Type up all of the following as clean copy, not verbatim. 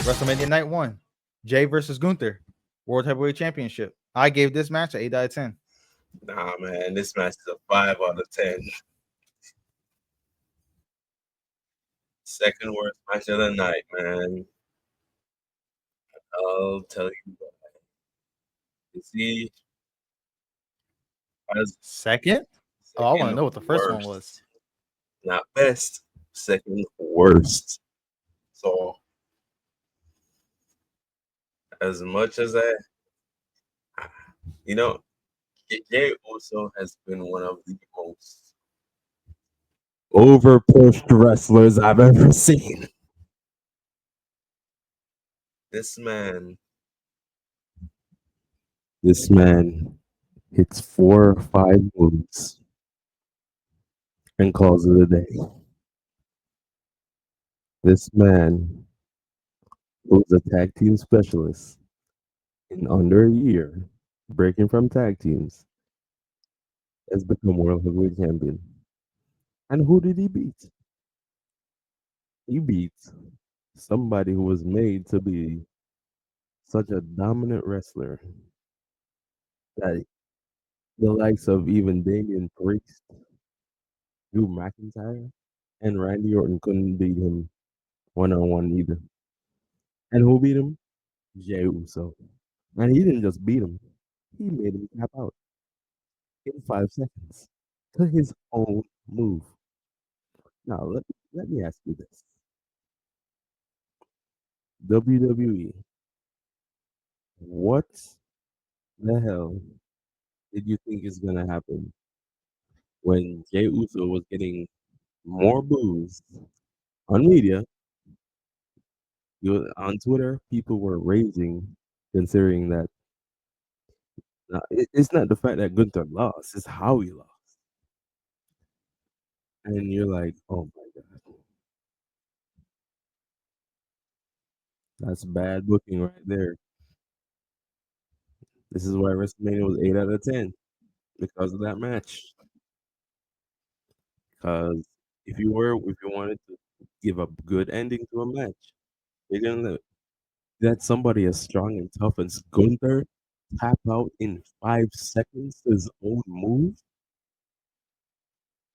WrestleMania Night 1, Jay versus Gunther, World Heavyweight Championship. I gave this match an 8 out of 10. Nah, man, this match is a 5 out of 10. Second worst match of the night, man. I'll tell you what. You see, as Second? Oh, I want to second know what the first one was. worst, not best, second worst. So, as much as you know, Jay also has been one of the most overpushed wrestlers I've ever seen. This man, this man hits 4 or 5 moves and calls it a day. This man, who's a tag team specialist in under a year, breaking from tag teams, has become world heavyweight champion. And who did he beat? He beat somebody who was made to be such a dominant wrestler that the likes of even Damian Priest, Drew McIntyre, and Randy Orton couldn't beat him 1-on-1 either. And who beat him? Jey Uso. And he didn't just beat him, he made him tap out in 5 seconds to his own move. Now, let me ask you this: WWE, what the hell did you think is going to happen when Jey Uso was getting more boos on media? On Twitter, people were raging, considering that it's not the fact that Gunther lost; it's how he lost. And you're like, "Oh my god, that's bad booking right there." This is why WrestleMania was 8 out of 10 because of that match. Because if you wanted to give a good ending to a match, you're gonna let somebody as strong and tough as Gunther tap out in 5 seconds to his own move.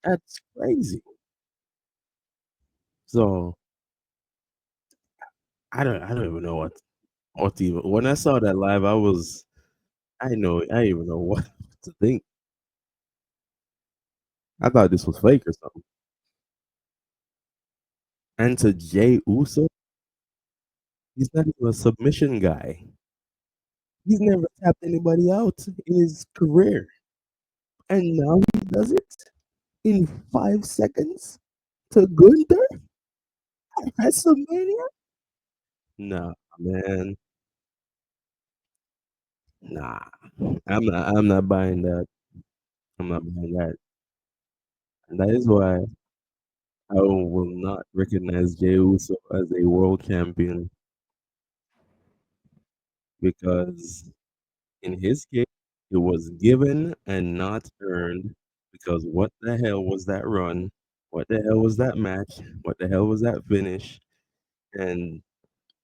That's crazy. So I don't even know what even when I saw that live, I didn't even know what to think. I thought this was fake or something. And to Jay Uso, he's not even a submission guy. He's never tapped anybody out in his career. And now he does it in 5 seconds to Gunther at WrestleMania? Nah, man. Nah. I'm not buying that. I'm not buying that. And that is why I will not recognize Jey Uso as a world champion because in his case it was given and not earned because what the hell was that run? What the hell was that match? What the hell was that finish? And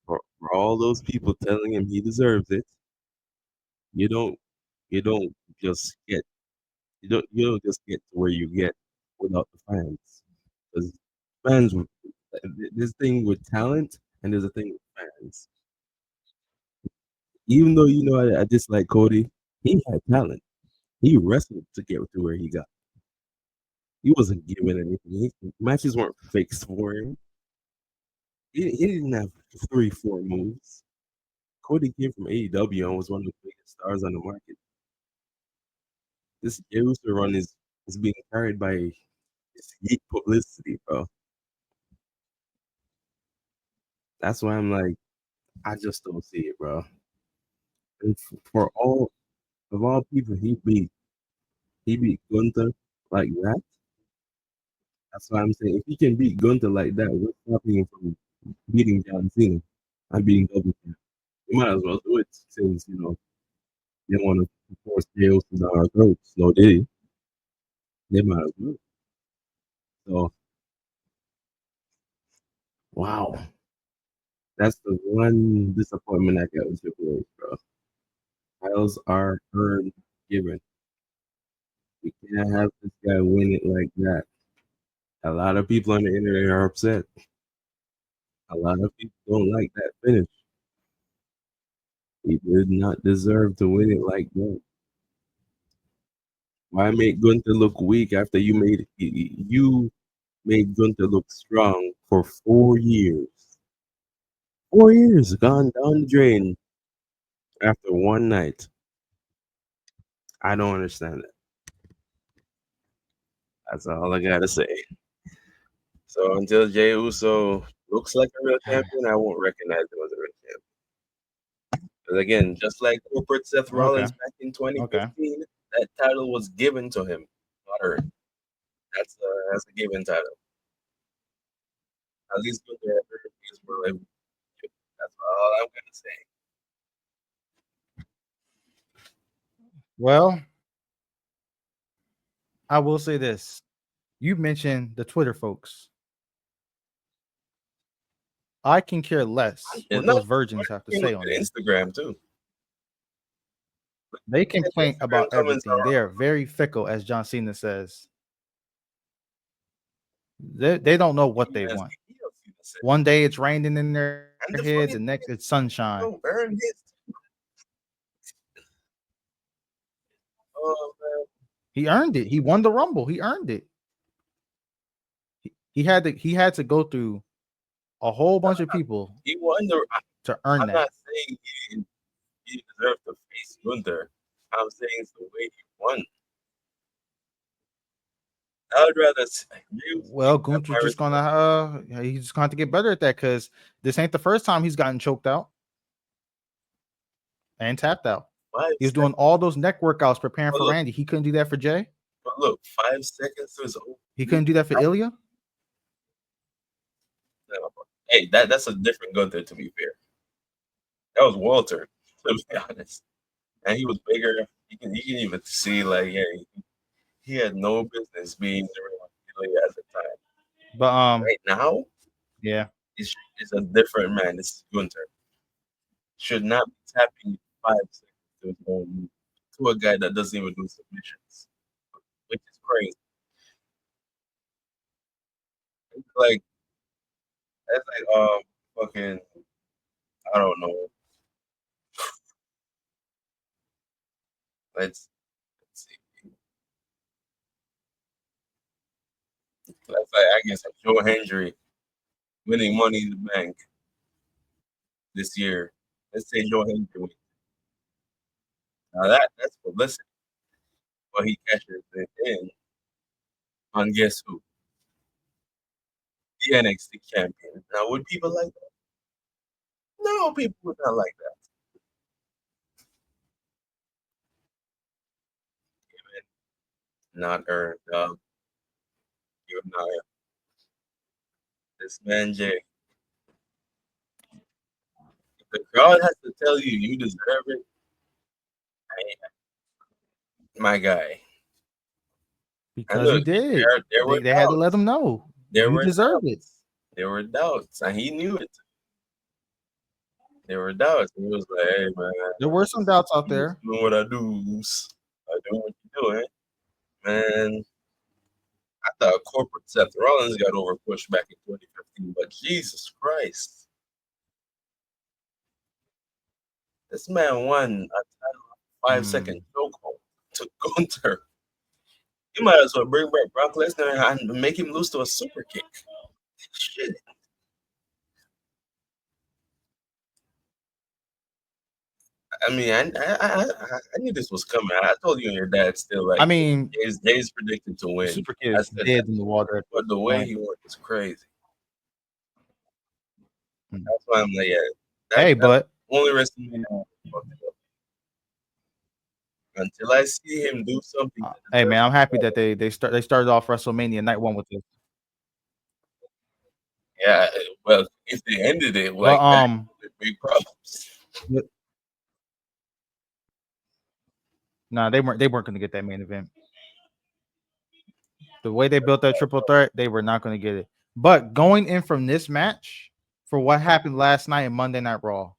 for all those people telling him he deserves it, you don't you don't just get you don't just get to where you get without the fans. Because fans this thing with talent and there's a thing with fans. Even though I dislike Cody, he had talent. He wrestled to get to where he got. He wasn't given anything. Matches weren't fixed for him. He didn't have 3, 4 moves. Cody came from AEW and was one of the biggest stars on the market. This Uso run is being carried by this geek publicity, bro. That's why I'm like, I just don't see it, bro. And for all people he beat Gunther like that. That's why I'm saying if he can beat Gunther like that, what's stopping him from beating John Cena and beating double champ? You might as well do it since they want to force deals down our throats. No, they might as well. So wow, That's the one disappointment I got with Triple H, bro. Titles are earned, given. We can't have this guy win it like that. A lot of people on the internet are upset. A lot of people don't like that finish. He did not deserve to win it like that. Why make Gunther look weak after you made Gunther look strong for 4 years? 4 years gone down the drain after one night. I don't understand it. That's all I gotta say. So until Jey Uso looks like a real champion, I won't recognize him as a real champion. Because again, just like corporate Seth Okay. Rollins back in Okay. 2015, that title was given to him, not earned. That's a given title. At least Gunther had earned his world. That's all I'm gonna say. Well, I will say this. You mentioned the Twitter folks. I can care less And what no, those virgins have to you look say on at there. Instagram too. They The complain Instagram about comments everything. They are are very fickle, as John Cena says. They don't know what they as want. he don't see the same. One day it's raining in their And the head, the funny next thing it's is, sunshine. earned his. Oh man, He earned it. He won the Rumble. He earned it. He had to go through a whole bunch of people he won the. to earn I'm that. not saying he deserved to face Gunther. I'm saying it's the way he won. I would rather use Well, Gunther's just he's just going to get better at that because this ain't the first time he's gotten choked out and tapped out. 5 He was seconds. doing all those neck workouts preparing But for look, Randy. He couldn't do that for Jay. but look, 5 seconds is over. He couldn't do that for Ilya. Hey, that's a different Gunther. To be fair, that was Walter. To be honest, and he was bigger. You can even see like yeah, he had no business being the real Ilya at the time. But Right now, yeah. it's a different man. This is Gunther. Should not be tapping 5 seconds to his own move to a guy that doesn't even do submissions, which is crazy. It's like that's like fucking I don't know. Let's see. That's like I guess Joe Hendry winning Money in the Bank this year. Let's say Joe Hendry wins. Now that's publicity, but he cashes it in on guess who? The NXT champion. Now would people like that? No, people would not like that. Not earned. You're not this man Jay. If the crowd has to tell you you deserve it, my guy. And Because he look, did. there were They had to let doubts. him know There you were deserve it. doubts. There were doubts, and he knew it. There were doubts. He was like, "Hey man, There were some doubts out I'm just there. doing what I do. I do what you doing, man." I thought corporate Seth Rollins got over pushed back in 2015, but Jesus Christ, this man won a title 5 second chokehold to Gunther. You might as well bring back Brock Lesnar and make him lose to a super kick. Shit. I mean, I knew this was coming. I told you and your dad still I like mean, Jay's predicted to win. Super Kid I is said that, dead in the water at but the this way point. he won is crazy. Mm. That's why I'm like, yeah. Hey, but only WrestleMania until I see him do something. hey, man, I'm happy that they started off WrestleMania night one with this. Yeah, well, if they ended it But like that, big problems. nah, they weren't going to get that main event. The way they built that triple threat, they were not going to get it. But going in from this match for what happened last night in Monday Night Raw.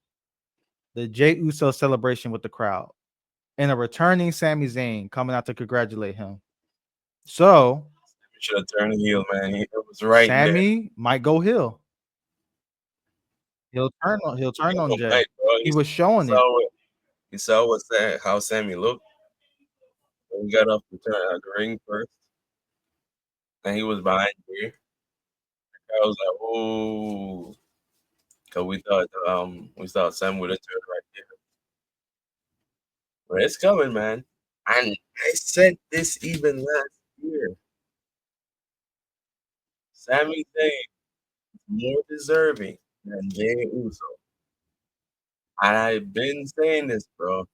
The Jey Uso celebration with the crowd and a returning Sami Zayn coming out to congratulate him. So He should have turned heel, man. It was right there. Sammy might go heel. He'll turn on Jay. Night, bro. He was showing it. You saw how Sammy looked when he got off the ring first, and he was behind you. I was like, oh, because we thought Sam would have turned right there, but it's coming, man. And I said this even last year. Sami Zayn is more deserving than Jey Uso, and I've been saying this, bro.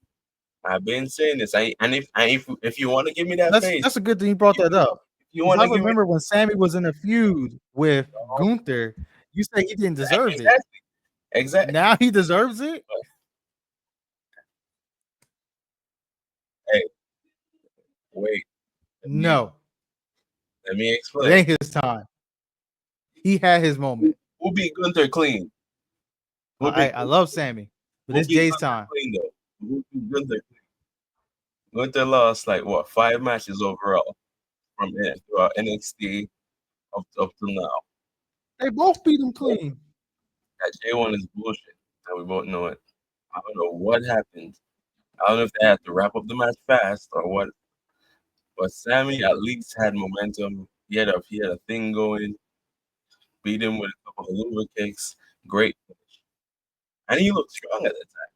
I've been saying this. If you want to give me that face, That's a good thing you brought that up. you Because want I to give me remember when Sammy was in a feud with Gunther, you said he didn't deserve it. exactly. Now he deserves it. Hey, wait. No, Let me it explain. ain't his time. He had his moment. Who beat Gunther clean? I love Sammy, but it's Jay's time. Clean, though? Who beat Gunther clean? Gunther lost like what 5 matches overall from throughout NXT up to now. They both beat him clean. That J1 is bullshit, and we both know it. I don't know what happened. I don't know if they had to wrap up the match fast or what. But Sammy at least had momentum. He had a thing going. Beat him with a couple of luva kicks. Great finish. And he looked strong at that time.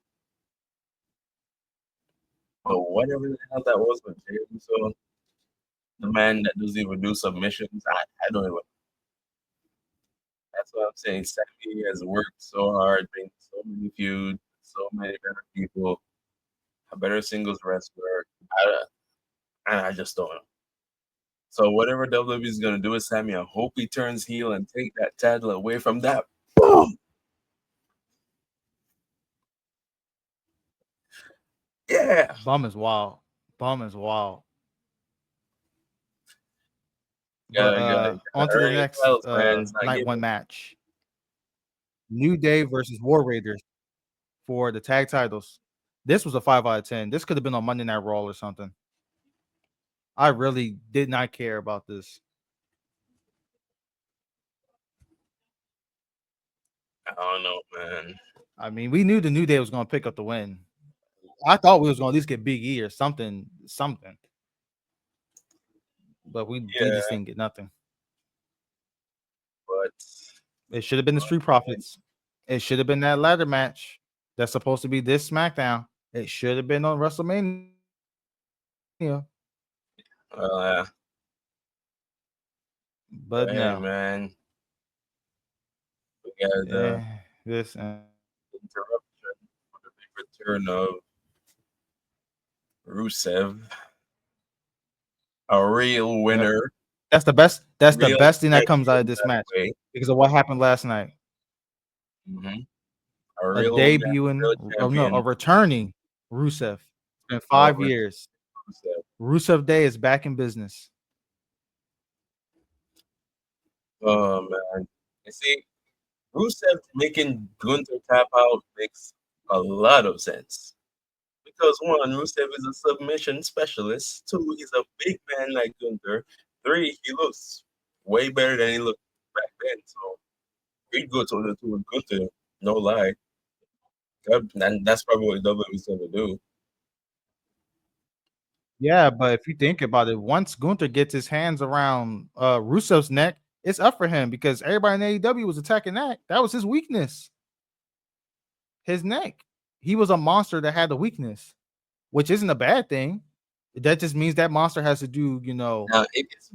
But whatever the hell that was with Jey Uso, the man that doesn't even do submissions, I don't even. That's what I'm saying. Sammy has worked so hard, been so many feuds, so many better people, a better singles wrestler. And I just don't know. So whatever WWE is gonna do with Sammy, I hope he turns heel and take that title away from that. Boom. Yeah. Bum is wild. Bum is wild. Gotta, But gotta, on gotta to the earn your next belts, man. It's not night giving. one match. New Day versus War Raiders for the tag titles. This was a 5 out of 10. This could have been on Monday Night Raw or something. I really did not care about this. I don't know, man. I mean, we knew the New Day was going to pick up the win. I thought we was going to at least get Big E or something. But we Yeah, just didn't get nothing. but It should have been the Street Profits. It should have been that ladder match that's supposed to be this SmackDown. It should have been on WrestleMania. uh, But hey, no. man, we got the This interruption for the big return of Rusev, a real winner. that's the best. That's the Real best thing that tag comes out of heel this that match way. because of what happened last night. Mm-hmm. A A real debuting, a champion. returning Rusev. It's been 5 years. Rusev. Rusev Day is back in business. Oh man, you see, Rusev making Gunther tap out makes a lot of sense. Because one, Rusev is a submission specialist. Two, he's a big man like Gunther. Three, he looks way better than he looked back then. So he'd go to the two with Gunther, no lie. And that's probably what WWE's gonna do. Yeah, but if you think about it, once Gunther gets his hands around Rusev's neck, it's up for him because everybody in AEW was attacking that. That was his weakness. His neck. He was a monster that had a weakness, which isn't a bad thing. That just means that monster has to do, Now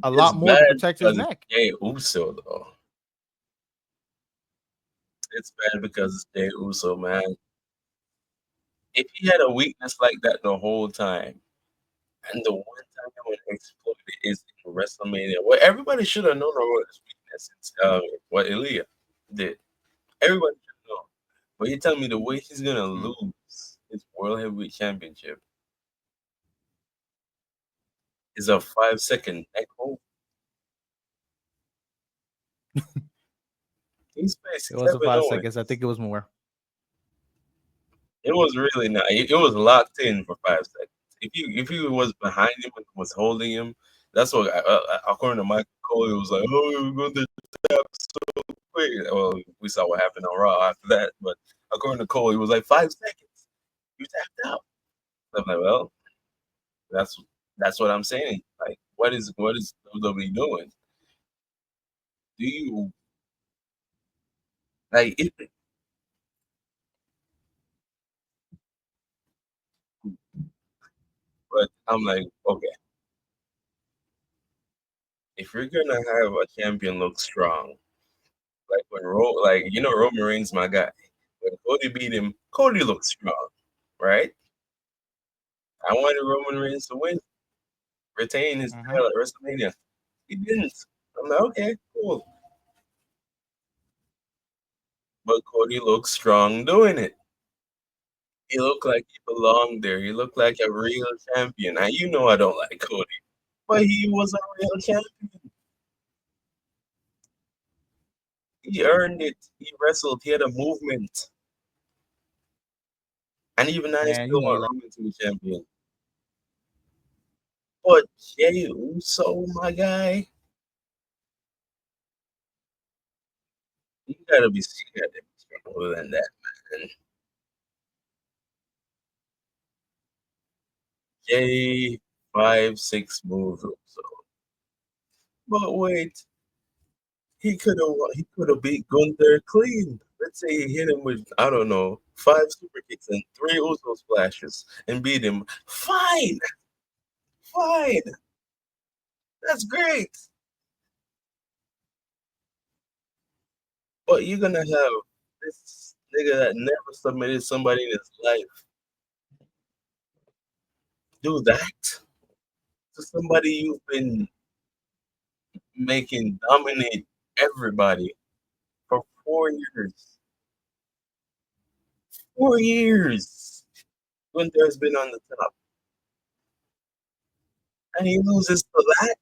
a lot more to protect his because neck. it's Jey Uso though. It's bad because it's Jey Uso, man. If he had a weakness like that the whole time, and the one time he would exploit it is in WrestleMania, well, everybody should have known about his weakness. It's what Ilya did. Everybody should know. But you tell me the way he's gonna lose his World Heavyweight Championship is a 5-second neck hold. He's faced It wasn't 5 Kevin seconds. I Owens. think it was more. It was really not. It was locked in for 5 seconds. If he was behind him and was holding him, that's what according to Michael Cole, it was like, oh, we're going to tap so quick. Well, we saw what happened on Raw after that, but according to Cole, it was like 5 seconds. You tapped out. I'm like, well, that's what I'm saying. Like, what is WWE doing? Do you like it? But I'm like, okay, if you're gonna have a champion look strong, like Roman Reigns, my guy. When Cody beat him, Cody looked strong, right? I wanted Roman Reigns to win, retain his Mhm. title at WrestleMania. He didn't. I'm like, okay, cool. But Cody looked strong doing it. He looked like he belonged there. He looked like a real champion. Now you know I don't like Cody, but he was a real champion. He earned it. He wrestled. He had a movement. And even I Man, you still know you want like Roman to be champion. But Jey Uso, my guy, you gotta be stronger than that, man. Jey 5-6 moves Uso. But wait, he could have beat Gunther clean. Let's say he hit him with, I don't know, 5 super kicks and 3 Uso splashes and beat him. Fine, fine. That's great. But you're gonna have this nigga that never submitted somebody in his life do that to somebody you've been making dominate everybody for 4 years. 4 years. Gunther's been on the top. And he loses to that?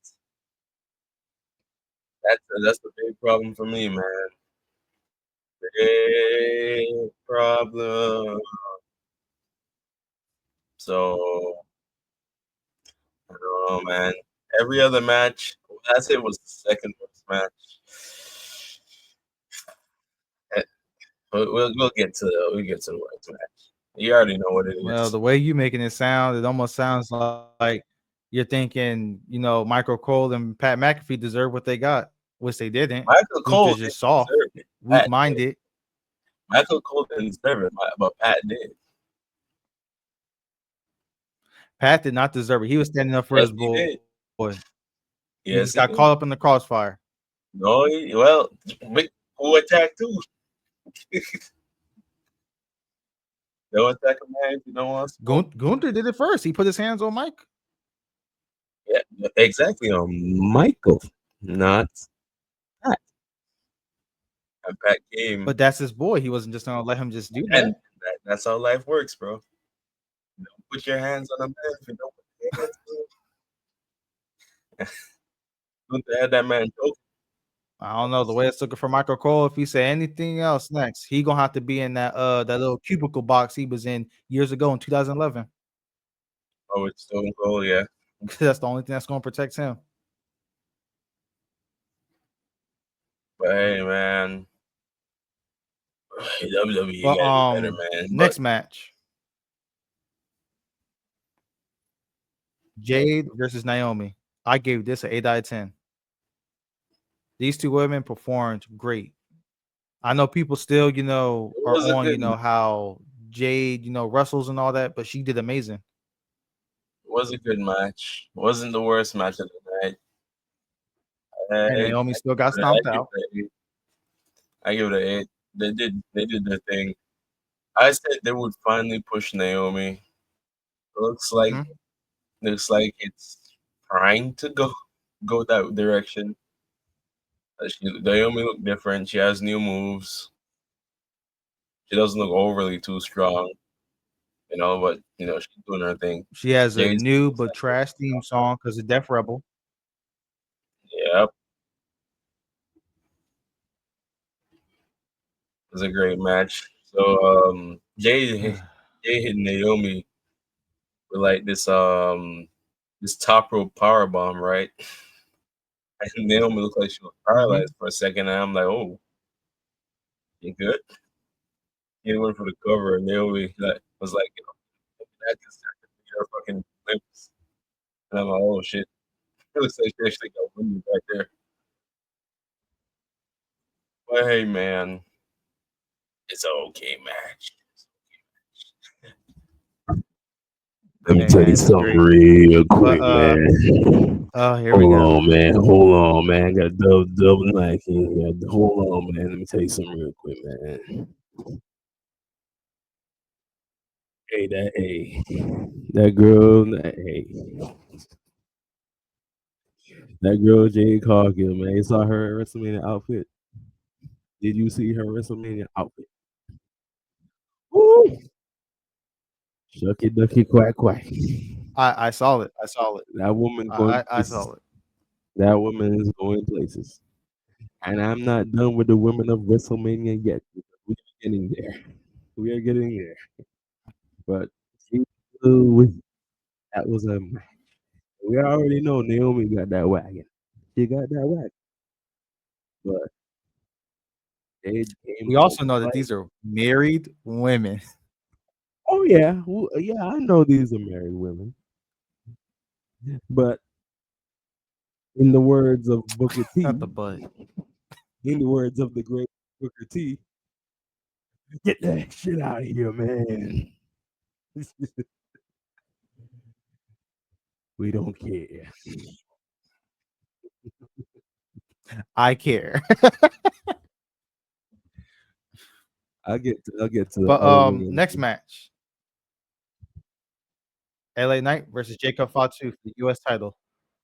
That's the big problem for me, man. Big problem. So I don't know, man. Every other match, I say it was the second worst match. Eh, we'll get to the worst match. You already know what it well, is. the way you making it sound, it almost sounds like you're thinking, Michael Cole and Pat McAfee deserve what they got, which they didn't. Michael Cole Gunther's just didn't soft, deserve it. Pat did. weak-minded. Michael Cole didn't deserve it, but Pat did. Pat did not deserve it. He was standing up for Yes, his he boy. did. He just Yes, he got did. caught up in the crossfire. No, well, who attacked who? Don't attack a man if you don't want smoke. Gunther did it first. He put his hands on Mike. Yeah, exactly. Michael, not Pat. And Pat came, But that's his boy. He wasn't just gonna let him just do and that. that's how life works, bro. You don't put your hands on a man if you don't put your hands on him. Gunther had that man choke. I don't know the way it's looking for Michael Cole. If he say anything else next, he gonna have to be in that little cubicle box he was in years ago in 2011. Oh, it's Stone Cold, yeah. That's the only thing that's gonna protect him. But hey, man, WWE But gotta do better, man. But next match, Jade versus Naomi. I gave this an 8 out of 10. These two women performed great. I know people still, it are was a on, good, how Jade, wrestles and all that, but she did amazing. match. It wasn't the worst match of the night. And I, Naomi I still got I stomped give out. it an 8. I give it an 8. They did their thing. I said they would finally push Naomi. Looks like Mhm. it's trying to go that direction. Naomi look different. She has new moves. She doesn't look overly too strong, but she's doing her thing. She has a Jay's new looks but like trash theme song because of Def Rebel. yep. was a great match. So Jay hit Naomi with like this top rope power bomb, right? And Naomi looked like she was paralyzed for a second, and I'm like, oh, you good? He went for the cover, and Naomi was like, that just her fucking lips. And I'm like, oh shit. It looks like she actually got wounded back there. But hey, man, it's an okay match. Let me Hey tell man, you this is something great. real But quick, man. oh, here we Hold go. on, man. Hold on, man. Got a double mic in here. Hold on, man. Let me tell you something real quick, man. That girl, that girl Jade Cargill, man. You saw her WrestleMania outfit. Did you see her WrestleMania outfit? Woo! Shucky ducky quack quack. I saw it. I saw it. That woman going I places. saw it. That woman is going places. And I'm not done with the women of WrestleMania yet. We are getting there. We are getting there. But that was a match. We already know Naomi got that wagon. She got that wagon. But they came We out also know that like, these are married women. oh yeah, yeah, I know these are married women. But in the words of Booker T, Not the butt. in the words of the great Booker T, get that shit out of here, man. We don't care. I care. I'll get to the But all women. next match. LA Knight versus Jacob Fatu for the US title.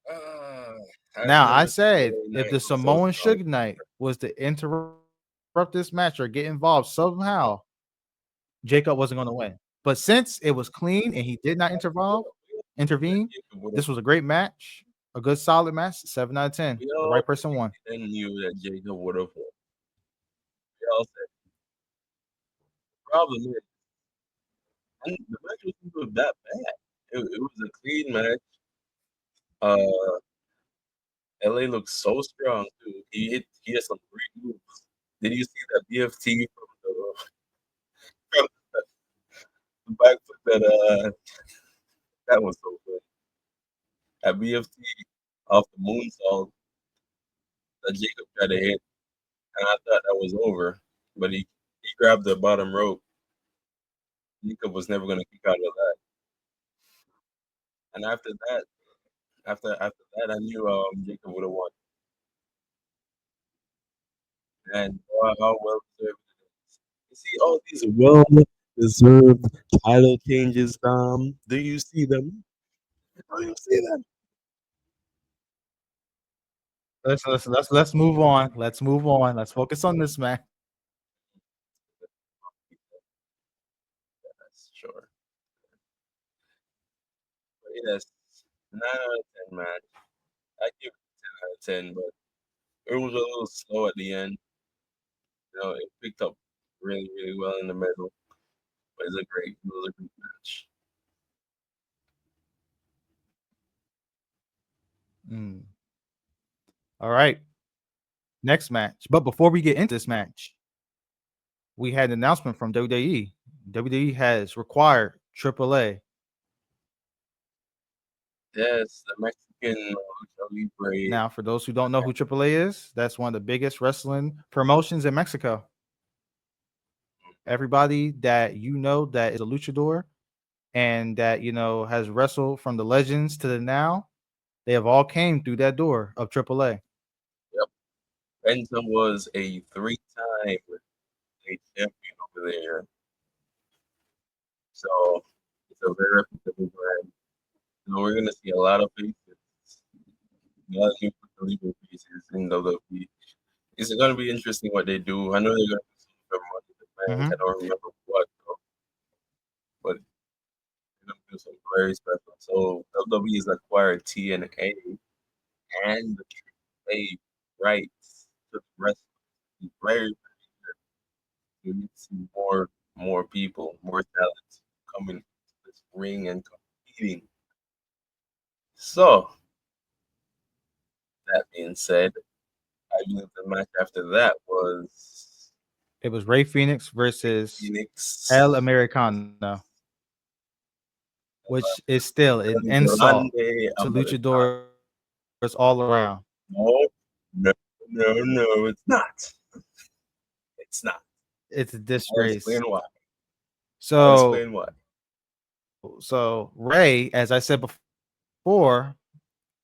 I Now I remember said Saturday if night the was so Samoan strong. Suge Knight was to interrupt this match or get involved somehow, Jacob wasn't going to win. But since it was clean and he did not intervene, this was a great match, a good solid match, 7 out of 10. We The all right person won. then knew that Jacob would have won. We all said the problem is and the match wasn't even that bad. It was a clean match. Uh, LA looks so strong too. He has some great moves. Did you see that BFT from the back foot that was so good. That BFT off the moonsault that Jacob tried to hit, and I thought that was over, but he grabbed the bottom rope. Jacob was never gonna kick out of that. And after that, I knew Jacob would have won. And how well deserved it is. You see all these well deserved title changes, Dom. Do you see them? Do you see them? Let's move on. Let's move on. Let's focus on this match. Yes, sure. But yes, 9 out of 10 match. I give it 10 out of 10, but it was a little slow at the end. It picked up really, really well in the middle. But it was a great match. Mm. All right. Next match. But before we get into this match, we had an announcement from WWE. WWE has required AAA. Yes, the Mexican Lucha Libre. Now, for those who don't know who AAA is, that's one of the biggest wrestling promotions in Mexico. Everybody that you know that is a luchador and that has wrestled from the legends to the now, they have all came through that door of AAA. Yep. Benson was a 3-time state champion over there. So it's a very reputable brand. We're gonna see a lot of faces, a lot of new Libre faces in WWE. It's gonna be interesting what they do. I know they're gonna do something for Money in the Bank. I don't remember what, though, but they're gonna do something very special. So WWE has acquired TNA and the AAA rights to the wrestling. Very, very good. We need to see more people, more talent coming to this ring and competing. So that being said, I believe the match after that was It was Ray Phoenix versus El Phoenix Americano, which is still an and insult Grande to Americano. luchadors all around. No, no, no, it's not. It's not. It's a I'll explain disgrace. why. I'll So, explain why. Ray, as I said before,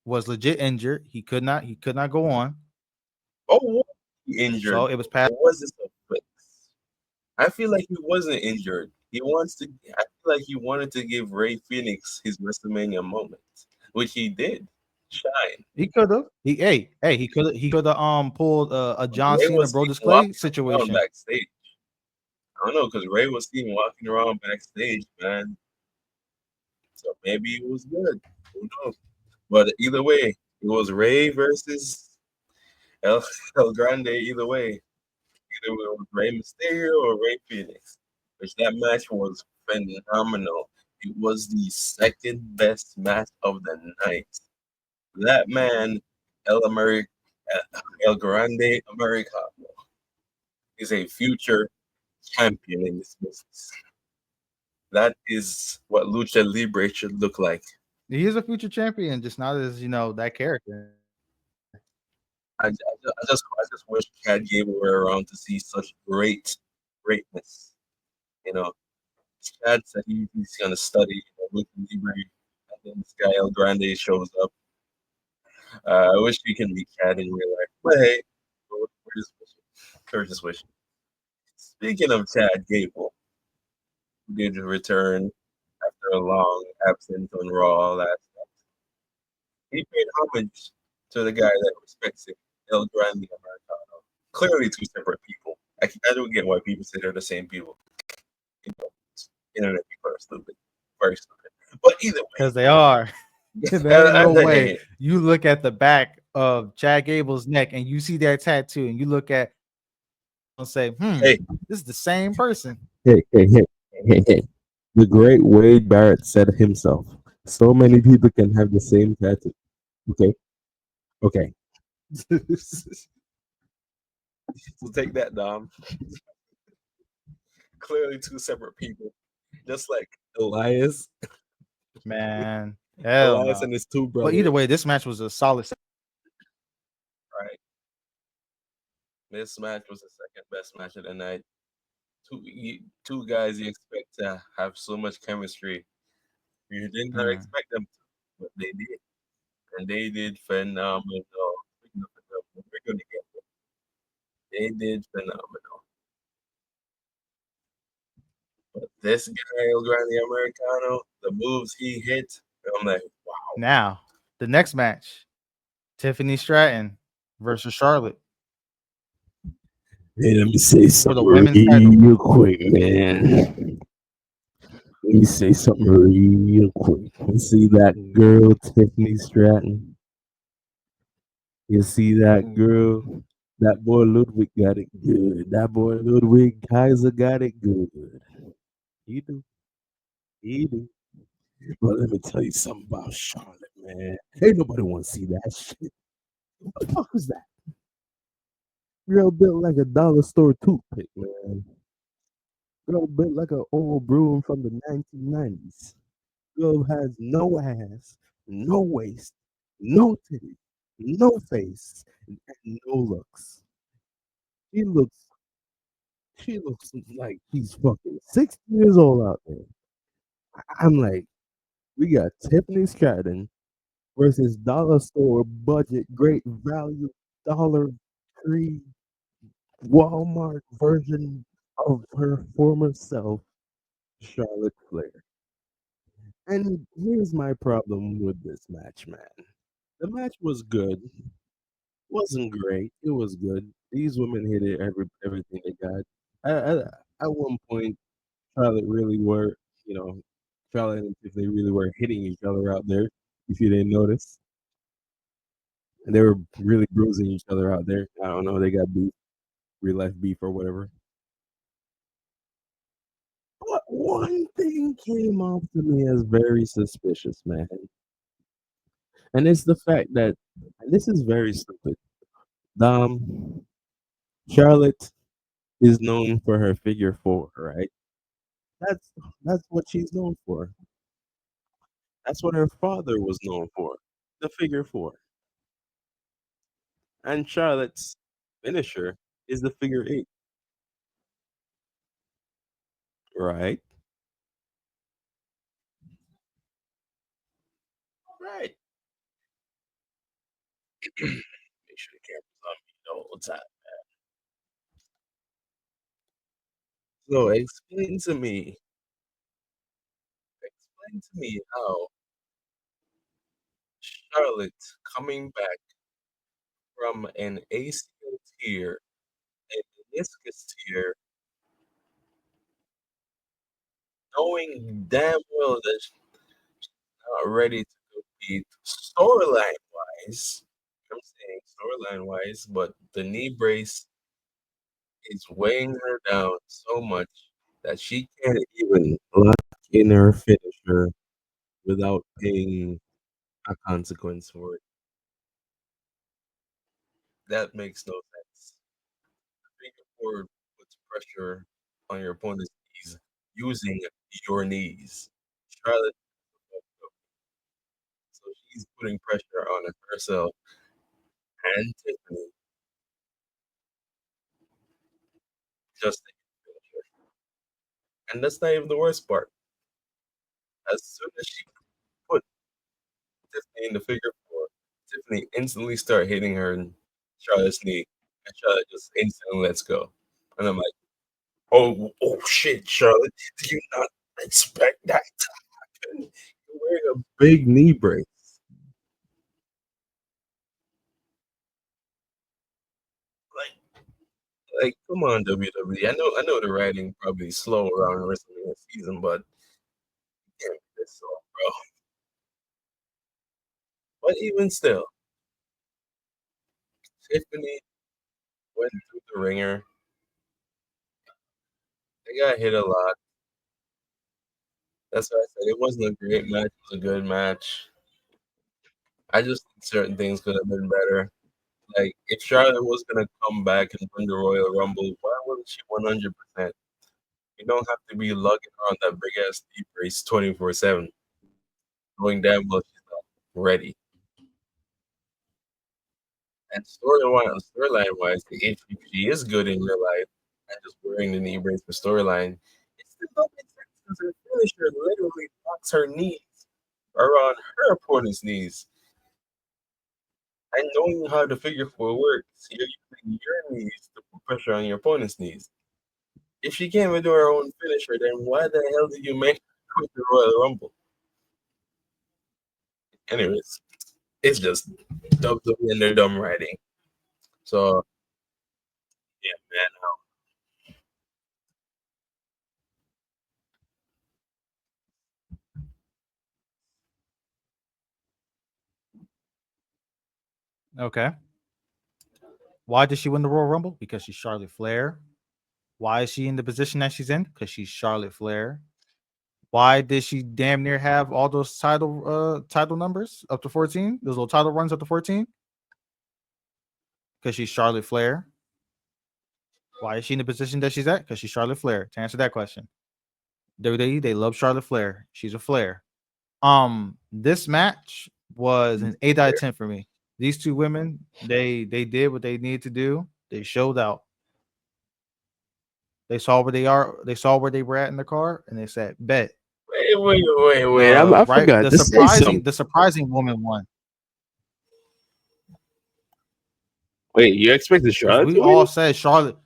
was legit injured. He could not go on. Oh, was he So injured it was though? past. Or was this a fix? I feel like he wasn't injured. He wants to. I feel like he wanted to give Ray Phoenix his WrestleMania moment, which he did. Shine. He could have. He could have pulled a But John Ray Cena was Brodus seen Clay walking around situation. backstage. I don't know because Ray was seen walking around backstage, man. So maybe it was good. Who knows? But either way, it was Ray versus El, El Grande. Either way, either it was Ray Mysterio or Ray Phoenix, which that match was phenomenal. It was the second best match of the night. That man, El Grande Americano, is a future champion in this business. That is what Lucha Libre should look like. He is a future champion, just not as that character. I just wish Chad Gable were around to see such greatness. You know, Chad said he's gonna study Lucha Libre, and then this guy El Grande shows up. I wish we can meet Chad in real life, but hey, we're just wishing. We're just wishing. Speaking of Chad Gable, who did return after a long absence on Raw last night, he paid homage to the guy that respects him, El Grande Americano. Clearly, two separate people. I don't get why people say they're the same people. You know, internet people are stupid, very stupid. But either Because they are. There ain't no way way, you look at the back of Chad Gable's neck and you see that tattoo and you look at and say, hey, this is the same person. Hey. The great Wade Barrett said himself, so many people can have the same tattoo. Okay, okay. we'll take that, Dom. Clearly, two separate people, just like Elias, Man, hell Elias no. and his two But either way, brothers. this match was a solid. Right, this match was the second best match of the night. Two guys you expect to have so much chemistry. You did not Mm. expect them to, but they did, and they did phenomenal. Speaking of phenomenal, we're gonna get there. They did phenomenal. But this guy, El Grande Americano, the moves he hit, I'm like, wow. Now, the next match, Tiffany Stratton versus Charlotte Hey, let me say for the something women's title. real quick, man. Let me say something real quick. You see that girl, Tiffany Stratton? You see that girl? That boy Ludwig got it good. That boy Ludwig Kaiser got it good. He do. He do. But let me tell you something about Charlotte, man. Ain't nobody want to see that shit. What the fuck was that? Girl built like a dollar store toothpick, man. Girl built like an old broom from the 1990s. Girl has no ass, no waist, no titties, no face, and no looks. She looks she looks like she's fucking 60 years old out there. I'm like, we got Tiffany Stratton versus dollar store budget great value Dollar Tree Walmart version of her former self, Charlotte Flair. And here's my problem with this match, man. The match was good. Wasn't great. It was good. These women hit it everything they got. At one point, Charlotte really were, you know, Charlotte and Tiffany really were hitting each other out there. If you didn't notice, and they were really bruising each other out there. I don't know. They got beef, real life beef or whatever. one thing came off to me as very suspicious, man. And it's the fact that, and this is very stupid. Um, Charlotte is known for her figure four, right? That's that's what she's known for. That's what her father was known for, the figure four. And Charlotte's finisher is the figure eight, right? Right. Make sure the camera's on me the whole time. So explain to me how Charlotte coming back from an ACL tear and meniscus tear, knowing damn well that she's not ready to compete storyline wise. I'm saying storyline wise, but the knee brace is weighing her down so much that she can't even lock in her finisher without paying a consequence for it. That makes no sense. Figure four puts pressure on your opponent's knees using your knees. Charlotte, so she's putting pressure on herself and Tiffany just to finish her. And that's not even the worst part. As soon as she put Tiffany in the figure four, Tiffany instantly start hitting her in Charlotte's knee, and Charlotte just instantly lets go. And I'm like, oh shit, Charlotte, did you not expect that to happen? You're wearing a big knee brace. Like, come on, WWE. I know the writing probably slow around WrestleMania season, but can't be this slow, bro. But even still, Tiffany went through the ringer. They got hit a lot. That's why I said it wasn't a great match. It was a good match. I just think certain things could have been better. Like, if Charlotte was gonna come back and win the Royal Rumble, why wasn't she 100%? You don't have to be lugging on that big ass deep brace 24/7, knowing damn well she's not ready. And storyline wise, if she is good in real life and just wearing the knee brace for storyline, it still don't make sense because her finisher literally locks her knees around her opponent's knees. And knowing how the figure four works, you're using your knees to put pressure on your opponent's knees. If she can't even do her own finisher, then why the hell did you make her with the Royal Rumble? Anyways, it's just WWE and their dumb writing. So yeah, man. Okay. Why did she win the Royal Rumble? Because she's Charlotte Flair. Why is she in the position that she's in? Because she's Charlotte Flair. Why did she damn near have all those title numbers up to 14? Those little title runs up to 14? Because she's Charlotte Flair. Why is she in the position that she's at? Because she's Charlotte Flair. To answer that question. WWE, they love Charlotte Flair. She's a Flair. This match was an 8 out of 10 for me. These two women, they did what they needed to do. They showed out. They saw where they are. They saw where they were at in the car, and they said, "Bet." Wait. I Right, forgot to say something. the surprising woman won. Wait, you expected Because Charlotte we to all win? said Charlotte.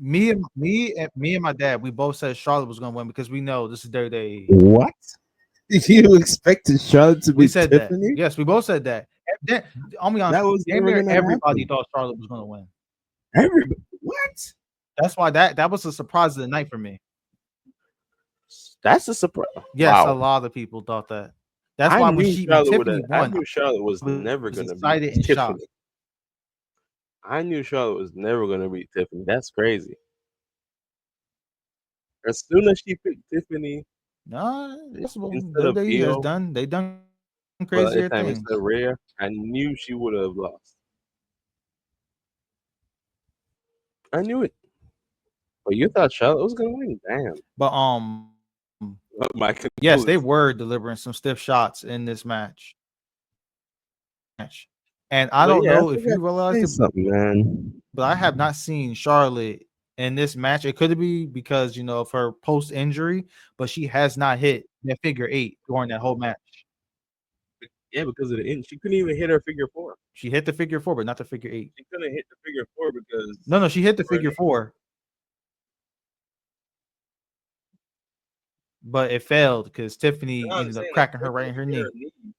Me and my dad, we both said Charlotte was going to win because we know this is their day. What? You expected Charlotte to We beat said that. Tiffany? Yes, we both said that. I'll be honest. That was Damn never near gonna everybody happen. thought Charlotte was going to win. Everybody, what? That's why that was a surprise of the night for me. That's a surprise. Yes, a Wow. lot of people thought that. That's I why when knew Tiffany I won, knew Charlotte was I never was gonna beat excited and shocked. Tiffany. I knew Charlotte was never gonna beat Tiffany. That's crazy. As soon as she picked Tiffany No, it's possible. instead of WWE has Io, done they done well, crazier at that time things. instead of Rhea, I knew she would have lost. I knew it. But you thought Charlotte was gonna win? Damn. But My yes, they condolences. were delivering some stiff shots in this match. And I But don't yeah, I know if forgot you to realized say it, something, man. but I have not seen Charlotte in this match. It could be because of her post injury, but she has not hit that figure eight during that whole match. Yeah, because of the end. She couldn't even hit her figure four. She hit the figure four, but not the figure eight. She couldn't hit the figure four because No, she hit the of her figure knee. four, but it failed because Tiffany No, I'm ended up saying like cracking her right in Tiffany her hit her knee. knee.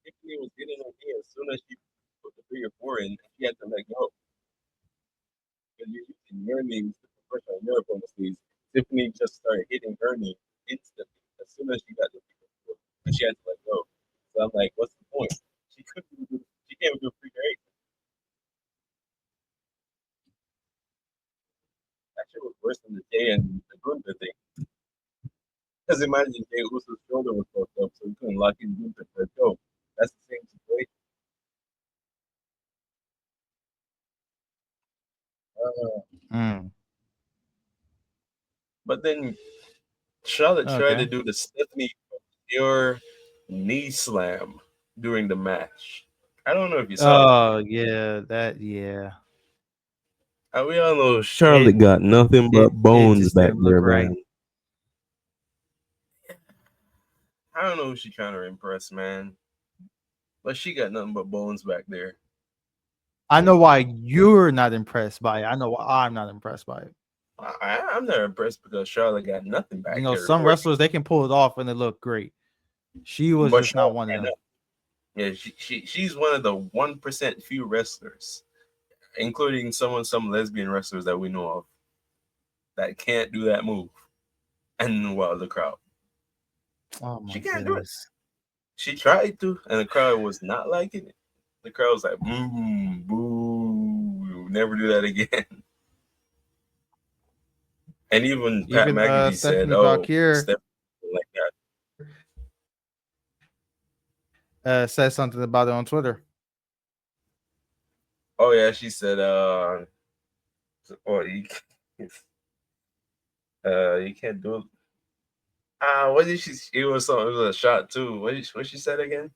Tiffany was hitting her knee as soon as she put the figure four in. She had to let go. Because you're using your knees to push on your opponent's knees. Tiffany just started hitting her knee instantly as soon as she got the figure four, and she had to let go. So I'm like, what's the point? She couldn't do. She can't even do a figure eight. That shit was worse than the Jay and the Gunther thing. Because imagine Jay Uso's shoulder was fucked up, so he couldn't lock in Gunther for a show. That's the same situation. Mm. But then Charlotte tried to Okay. do the Stephanie pure knee slam during the match. I don't know if you saw it. Oh yeah. We all know Charlotte It got nothing but it bones just back didn't look there, right. man. I don't know who she trying to impress, man. But she got nothing but bones back there. I know why you're not impressed by it. I know why I'm not impressed by it. I'm not impressed because Charlotte got nothing back there. Some wrestlers they can pull it off and they look great. She was But just not Charlotte one of them. cannot. Yeah, she's one of the 1% few wrestlers, including some lesbian wrestlers that we know of, that can't do that move and wow the crowd. Oh She my can't do it. goodness. She tried to, and the crowd was not liking it. The crowd was like, boo, never do that again. And even Pat Even McAfee said, Stephanie "Oh, Valkyr Steph like that." said something about it on Twitter. Oh yeah, she said, "Oh, you can't do it." What did she? It was something. It was a shot too. What she said again?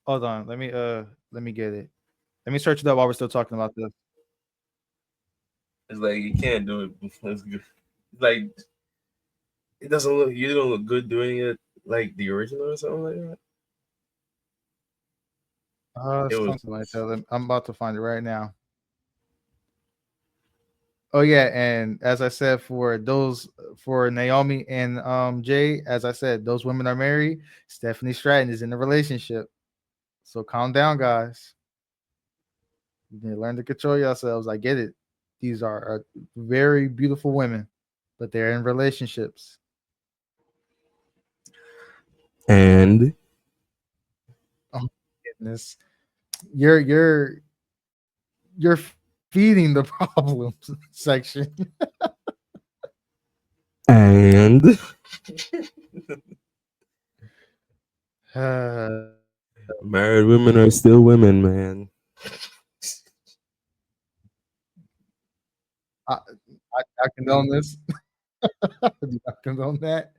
Hold on, let me get it. Let me search it up while we're still talking about this. It's like you can't do it. It's good. Like it doesn't look. You don't look good doing it like the original or something like that. It was. Something like that. I'm about to find it right now. Oh yeah, and as I said for Naomi and Jay, as I said, those women are married. Stephanie Stratton is in a relationship. So calm down, guys. You need to learn to control yourselves. I get it. These are very beautiful women, but they're in relationships. And Oh my goodness. You're feeding the problems section. and Uh, married women are still women, man. I condone this. Do I condone that?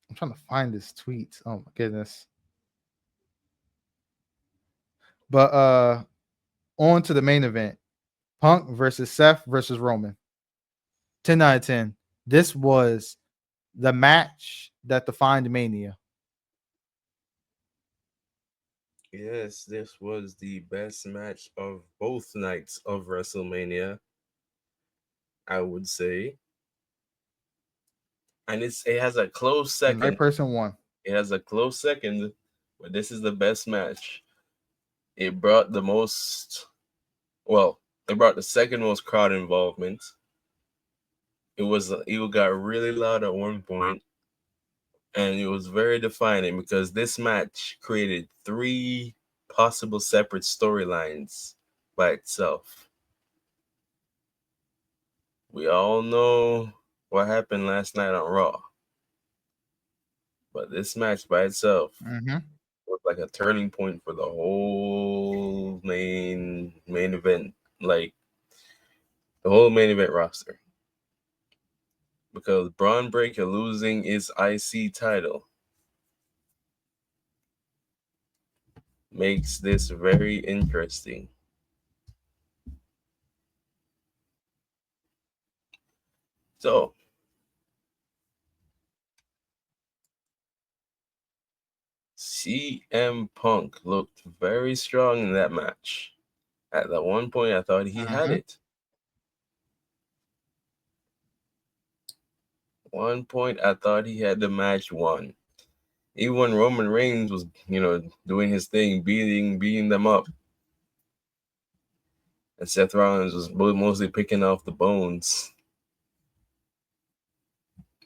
I'm trying to find this tweet. Oh my goodness. But on to the main event. Punk versus Seth versus Roman. 10 out of 10. This was the match that defined Mania. Yes, this was the best match of both nights of WrestleMania, I would say. And it has a close And the right second. person won. It has a close second, but this is the best match. It brought the most, well, it brought the second most crowd involvement. It got really loud at one point, and it was very defining because this match created three possible separate storylines by itself. We all know what happened last night on Raw, but this match by itself was like a turning point for the whole main event, like the whole main event roster. Because Braun Breaker losing his IC title makes this very interesting. So, CM Punk looked very strong in that match. At that one point, I thought he had it. One point, I thought he had the match won. Even when Roman Reigns was, doing his thing, beating them up, and Seth Rollins was mostly picking off the bones,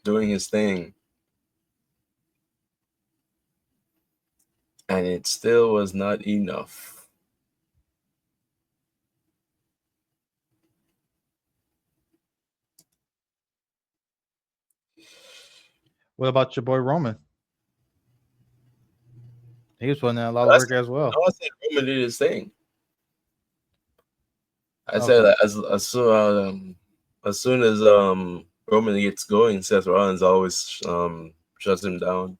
doing his thing. And it still was not enough. What about your boy Roman? He was putting in a lot of work as well. I said Roman did his thing. I said that as soon as Roman gets going, Seth Rollins always shuts him down.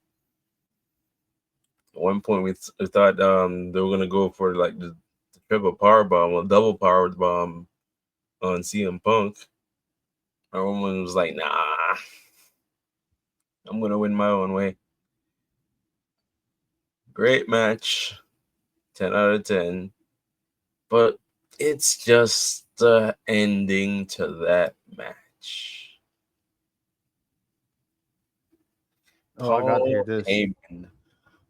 At one point, we thought they were gonna go for like the triple power bomb or double power bomb on CM Punk. And Roman was like, "Nah, I'm gonna win my own way." Great match, 10 out of 10, but it's just the ending to that match. Oh, I got to hear this.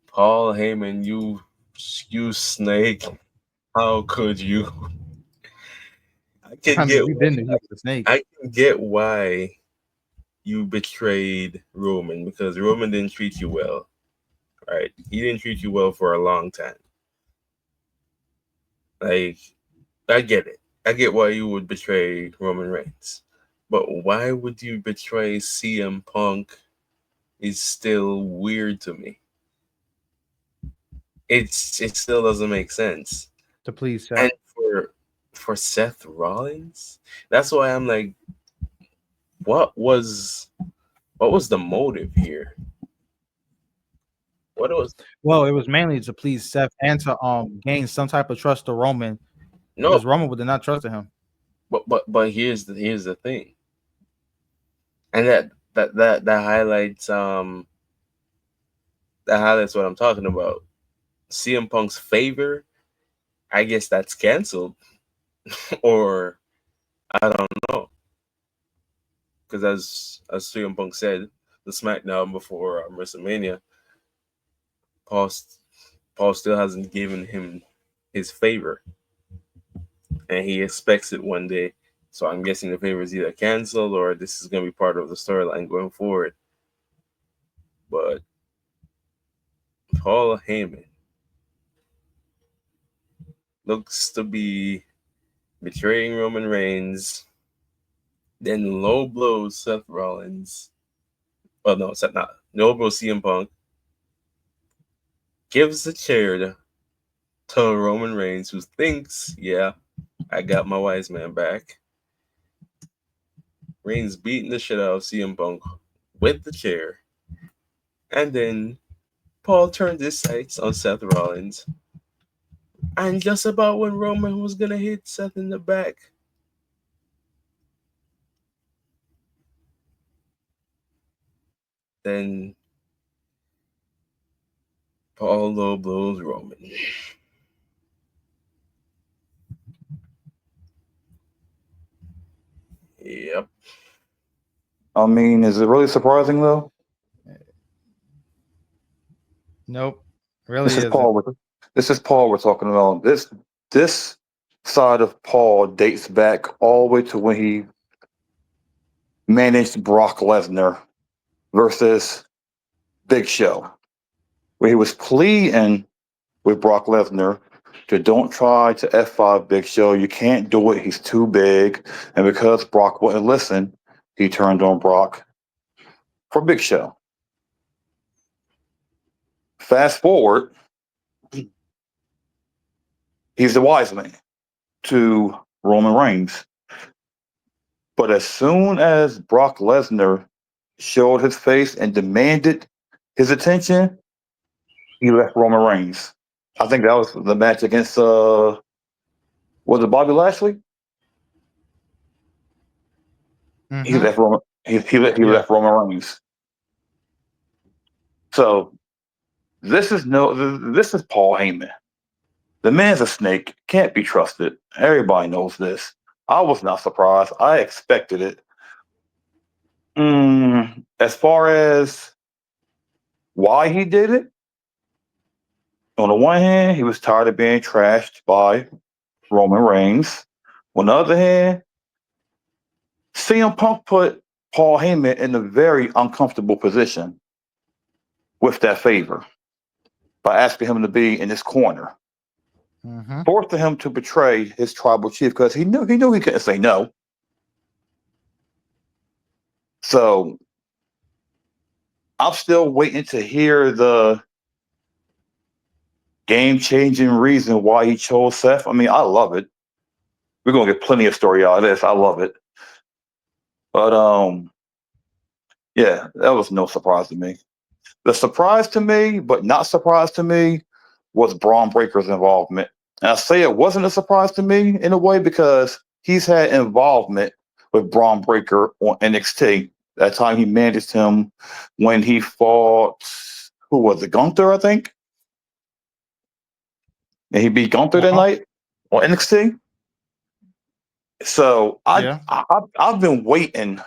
Paul Heyman, you snake! How could you? I can get why you betrayed Roman, because Roman didn't treat you well, right? He didn't treat you well for a long time. Like, I get it. I get why you would betray Roman Reigns, but why would you betray CM Punk? Is still weird to me. It still doesn't make sense. To please Seth. And for Seth Rollins, that's why I'm like, what was the motive here? What was? Well, it was mainly to please Seth and to gain some type of trust to Roman. No, because Roman would have not trusted him. But here's the thing, and that highlights what I'm talking about. CM Punk's favor, I guess that's canceled, or I don't know, because as CM Punk said, the SmackDown before WrestleMania, Paul still hasn't given him his favor, and he expects it one day. So I'm guessing the favor is either canceled or this is going to be part of the storyline going forward. But Paul Heyman looks to be betraying Roman Reigns, then low blows Seth Rollins. Well, no, Seth not. Low blows CM Punk. Gives the chair to Roman Reigns, who thinks, yeah, I got my wise man back. Reigns beating the shit out of CM Punk with the chair. And then Paul turned his sights on Seth Rollins. And just about when Roman was going to hit Seth in the back, then Paul low blows Roman. Yep. I mean, is it really surprising though? Nope. Really This is isn't. Paul. This is Paul we're talking about. This side of Paul dates back all the way to when he managed Brock Lesnar versus Big Show, where he was pleading with Brock Lesnar to don't try to F5 Big Show. You can't do it. He's too big. And because Brock wouldn't listen, he turned on Brock for Big Show. Fast forward, he's the wise man to Roman Reigns. But as soon as Brock Lesnar showed his face and demanded his attention, he left Roman Reigns. I think that was the match against was it Bobby Lashley? He Mhm. left Roman. He left Roman Reigns. So this is Paul Heyman. The man's a snake, can't be trusted. Everybody knows this. I was not surprised. I expected it. As far as why he did it, on the one hand, he was tired of being trashed by Roman Reigns. On the other hand, CM Punk put Paul Heyman in a very uncomfortable position with that favor by asking him to be in his corner, forcing him to betray his tribal chief because he knew he couldn't say no. So I'm still waiting to hear the game-changing reason why he chose Seth. I mean, I love it. We're gonna get plenty of story out of this. I love it. But yeah, that was no surprise to me. The surprise to me, but not surprise to me, was Braun Breaker's involvement. And I say it wasn't a surprise to me in a way because he's had involvement with Braun Breaker on NXT. That time he managed him when he fought, who was it, Gunther, I think? And he beat Gunther that night on NXT. So I've been waiting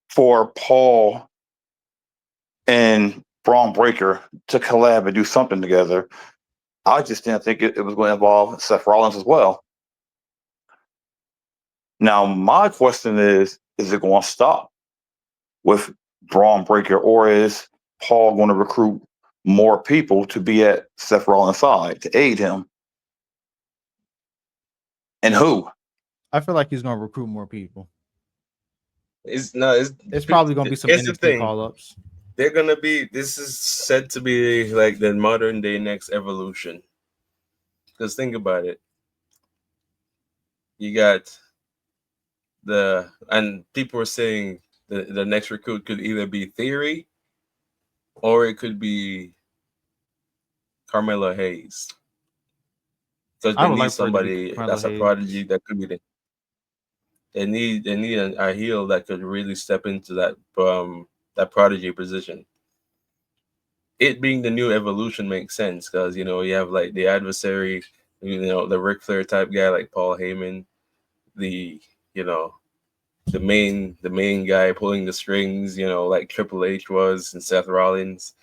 for Paul and Braun Breaker to collab and do something together. I just didn't think it was going to involve Seth Rollins as well. Now, my question is it going to stop with Braun Breaker, or is Paul going to recruit more people to be at Seth Rollins' side to aid him? And who? I feel like he's going to recruit more people. It's probably going to be some NXT call-ups. They're going to be, this is said to be like the modern day next evolution. Because think about it. You got and people are saying the next recruit could either be Theory or it could be Carmelo Hayes. Because they need somebody that's a prodigy that could be they need a heel that could really step into that prodigy position. It being the new evolution makes sense because you have like the adversary, the Ric Flair type guy like Paul Heyman, the main guy pulling the strings, like Triple H was and Seth Rollins,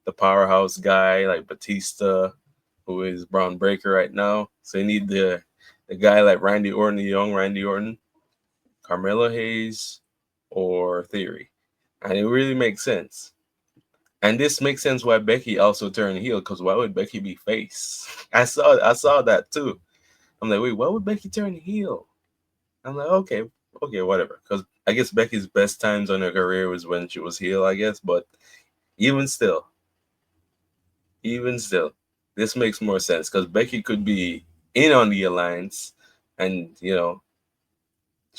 the powerhouse guy like Batista, who is Braun Breaker right now. So you need the guy like Randy Orton, the young Randy Orton, Carmelo Hayes, or Theory. And it really makes sense. And this makes sense why Becky also turned heel, because why would Becky be face? I saw that too. I'm like, wait, why would Becky turn heel? I'm like, okay, whatever. Because I guess Becky's best times on her career was when she was heel, I guess. But even still, this makes more sense because Becky could be in on the alliance and,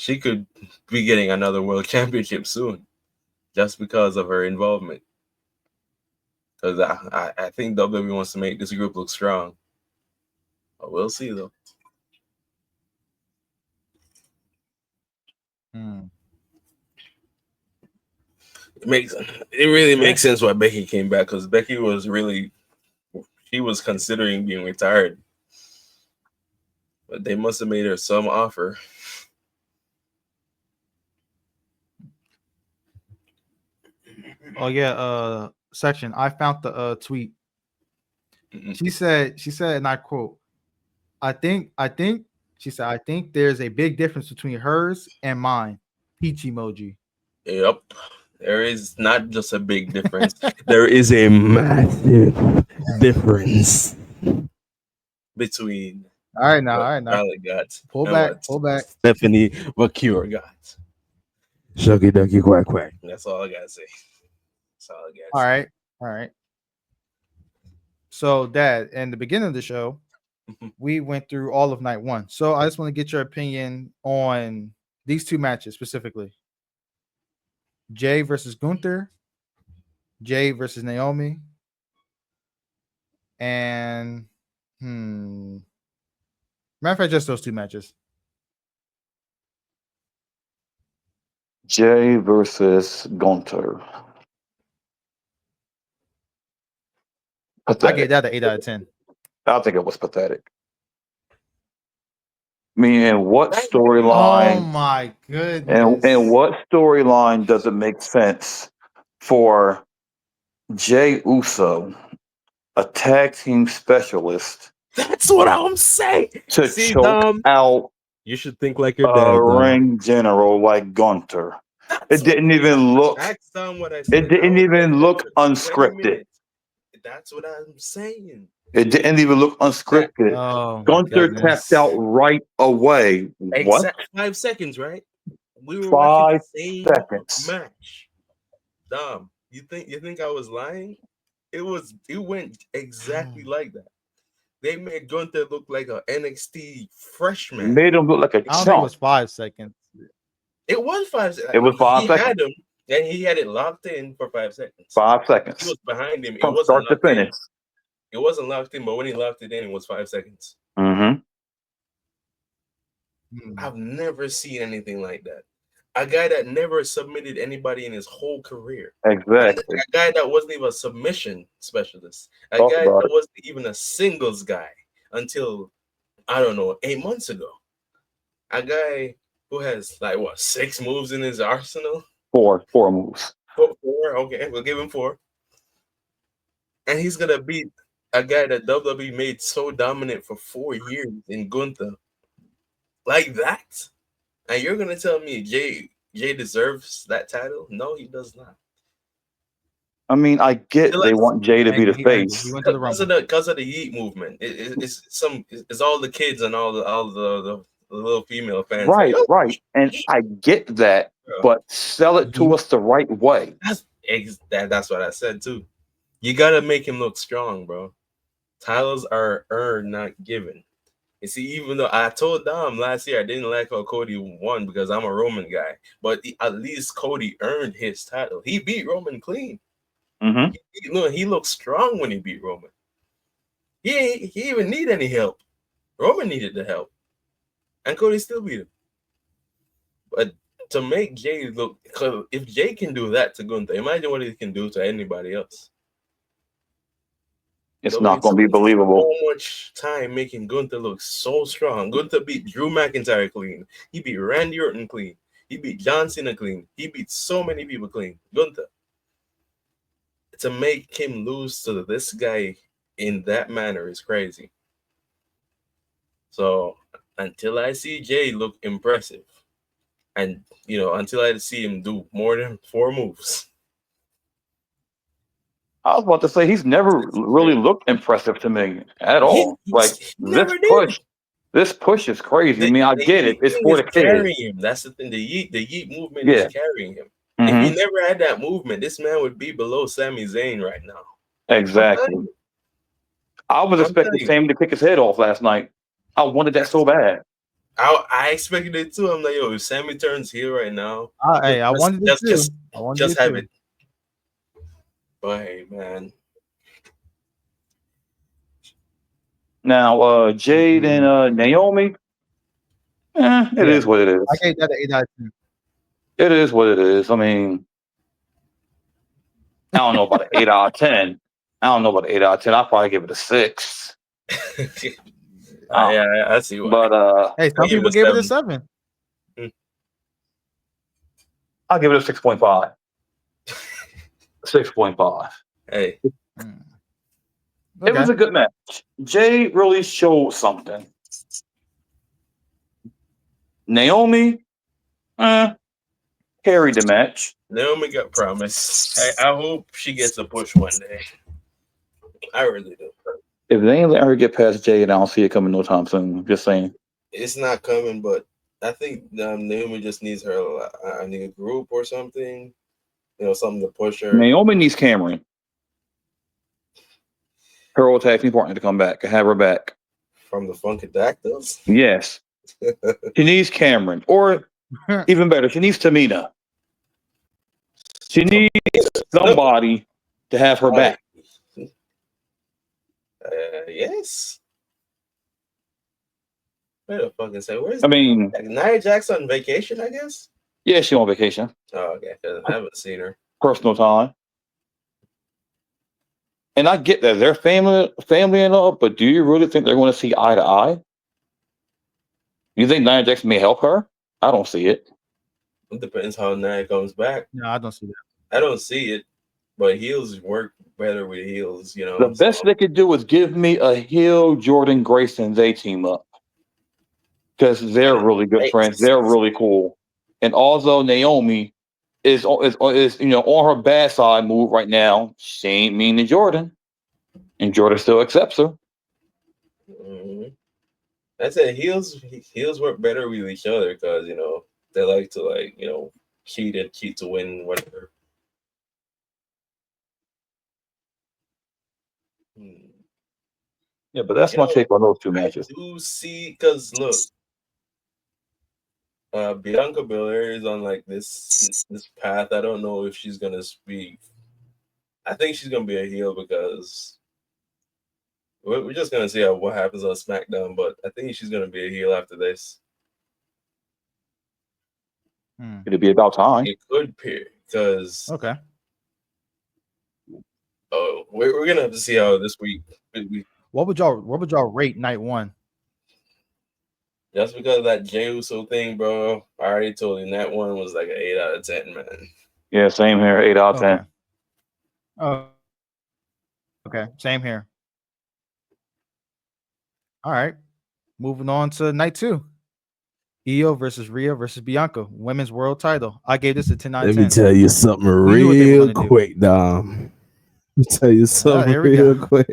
she could be getting another world championship soon just because of her involvement. Because I think WWE wants to make this group look strong. But we'll see, though. It really makes sense why Becky came back, because Becky was she was considering being retired. But they must have made her some offer. Oh yeah, section. I found the tweet. She said, and I quote, I think there's a big difference between hers and mine. Peach emoji. Yep. There is not just a big difference. There is a massive difference. between All right now, what all right now. Charlotte got Pull and back, what pull back. Stephanie McCure got. Shucky ducky quack quack. That's all I gotta say. That's all I gotta All say. right, all right. So, Dad, in the beginning of the show, we went through all of night one. So, I just want to get your opinion on these two matches specifically: Jay versus Gunther, Jay versus Naomi, and matter of fact, just those two matches. Jay versus Gunter. I Pathetic. gave that an 8 out of 10. I think it was pathetic. Meaning, what Oh storyline my goodness! and what storyline does it make sense for Jay Uso, a tag team specialist, That's what I'm saying. to See, choke Dom, out you should think like your a dad, Dom. ring general like Gunter? That's It didn't even look. That's Dom what I said. It didn't I was even like, look for 20 unscripted. minutes. That's what I'm saying. It didn't even look unscripted. Oh my Gunter goodness! tapped out right away. What? Exact 5 seconds, right? We were 5 watching the same seconds. match. Dom, you think I was lying? It went exactly like that. They made Gunther look like an NXT freshman. Made him look like a I don't think it chump. was 5 seconds. It was 5 seconds. It was 5 He seconds. had him, and he had it locked in for 5 seconds. 5 He seconds was behind him. It from wasn't start to locked in. finish. It wasn't locked in, but when he locked it in, it was 5 seconds. Mm-hmm. I've never seen anything like that. A guy that never submitted anybody in his whole career. Exactly. A guy that wasn't even a submission specialist. A Talk guy about that it. wasn't even a singles guy until, I don't know, 8 months ago. A guy who has, like, what, 6 moves in his arsenal? 4 moves. 4? Okay, we'll give him 4. And he's going to beat a guy that WWE made so dominant for 4 years in Gunther. Like that? And you're going to tell me Jay deserves that title? No, he does not. I mean, I get they want Jay to be the He earned it. face. He went to the Because Rumble. of the Yeet movement. It's all the kids and all the little female fans. Right, Like, right. And I get that, bro. but sell it to us the right way. That's what I said too. You gotta make him look strong, bro. Titles are earned, not given. You see, even though I told Dom last year I didn't like how Cody won because I'm a Roman guy, but at least Cody earned his title. He beat Roman clean. Mm-hmm. He looked strong when he beat Roman. He even need any help. Roman needed the help, and Cody still beat him. But to make Jay look, if Jay can do that to Gunther, imagine what he can do to anybody else. It's not going to be believable. So much time making Gunther look so strong. Gunther beat Drew McIntyre clean. He beat Randy Orton clean. He beat John Cena clean. He beat so many people clean. Gunther. To make him lose to this guy in that manner is crazy. So until I see Jay look impressive, and until I see him do more than 4 moves. I was about to say he's never really looked impressive to me at all. Like this push is crazy. I mean, I get it. It's for the kids. Carrying him. That's the thing. The Yeet movement is carrying him. Mm-hmm. If he never had that movement, this man would be below Sami Zayn right now. Exactly. I was expecting Sami to kick his head off last night. I wanted that so bad. I expected it too. I'm like, yo, if Sami turns heel right now, I wanted it too. Just have it. But hey, man. Now, Jade and Naomi, it is what it is. I gave that an 8 out of 10. It is what it is. I mean, I don't know about an 8 out of 10. I'll probably give it a 6. Yeah, I see why. But hey, some people gave it a 7. I'll give it a 6.5. 6.5. Hey. It was a good match. Jay really showed something. Naomi, carried the match. Naomi got promised. I hope she gets a push one day. I really do. If they ain't let her get past Jade, I don't see it coming no time soon. Just saying. It's not coming, but I think Naomi just needs her a group or something. Something to push her Naomi needs Cameron, her old tag team partner, to come back and have her back. from the Funkadactyls. Yes. She needs Cameron. Or even better, she needs Tamina. She needs somebody to have her back. Yes. Where the fucking say? Where's I mean, Nia Jax on vacation? I guess. yeah, she on vacation. Oh, okay. 'Cause I haven't seen her. Personal time. And I get that they're family and all, but do you really think they're going to see eye to eye? You think Nia Jax may help her? I don't see it. It depends how Nia comes back. No, I don't see that. I don't see it, but heels work better with heels. The best they could do is give me a heel Jordan Grayson. They team up because they're really good friends. They're really cool. And although Naomi is on her bad side move right now, she ain't mean to Jordan, and Jordan still accepts her. Mm-hmm. I said heels work better with each other because they like to cheat to win whatever. Yeah, but that's my take on those two I matches. do see because look, Bianca Belair is on like this path. I don't know if she's gonna speak. I think she's gonna be a heel because we're just gonna see what happens on SmackDown. But I think she's gonna be a heel after this. It'd be about time. It could be because Okay. oh, we're gonna have to see how this week. What would y'all rate night one? Just because of that Jey Uso thing, bro. I already told you that one was like an 8 out of 10, man. Yeah, same here. 8 out of 10. Oh, okay. Same here. All right. Moving on to night two. Io versus Rhea versus Bianca, women's world title. I gave this a 10 out of 10. Let me tell you something We knew what they were real gonna do. quick, Dom. Let me tell you something here we real go. quick.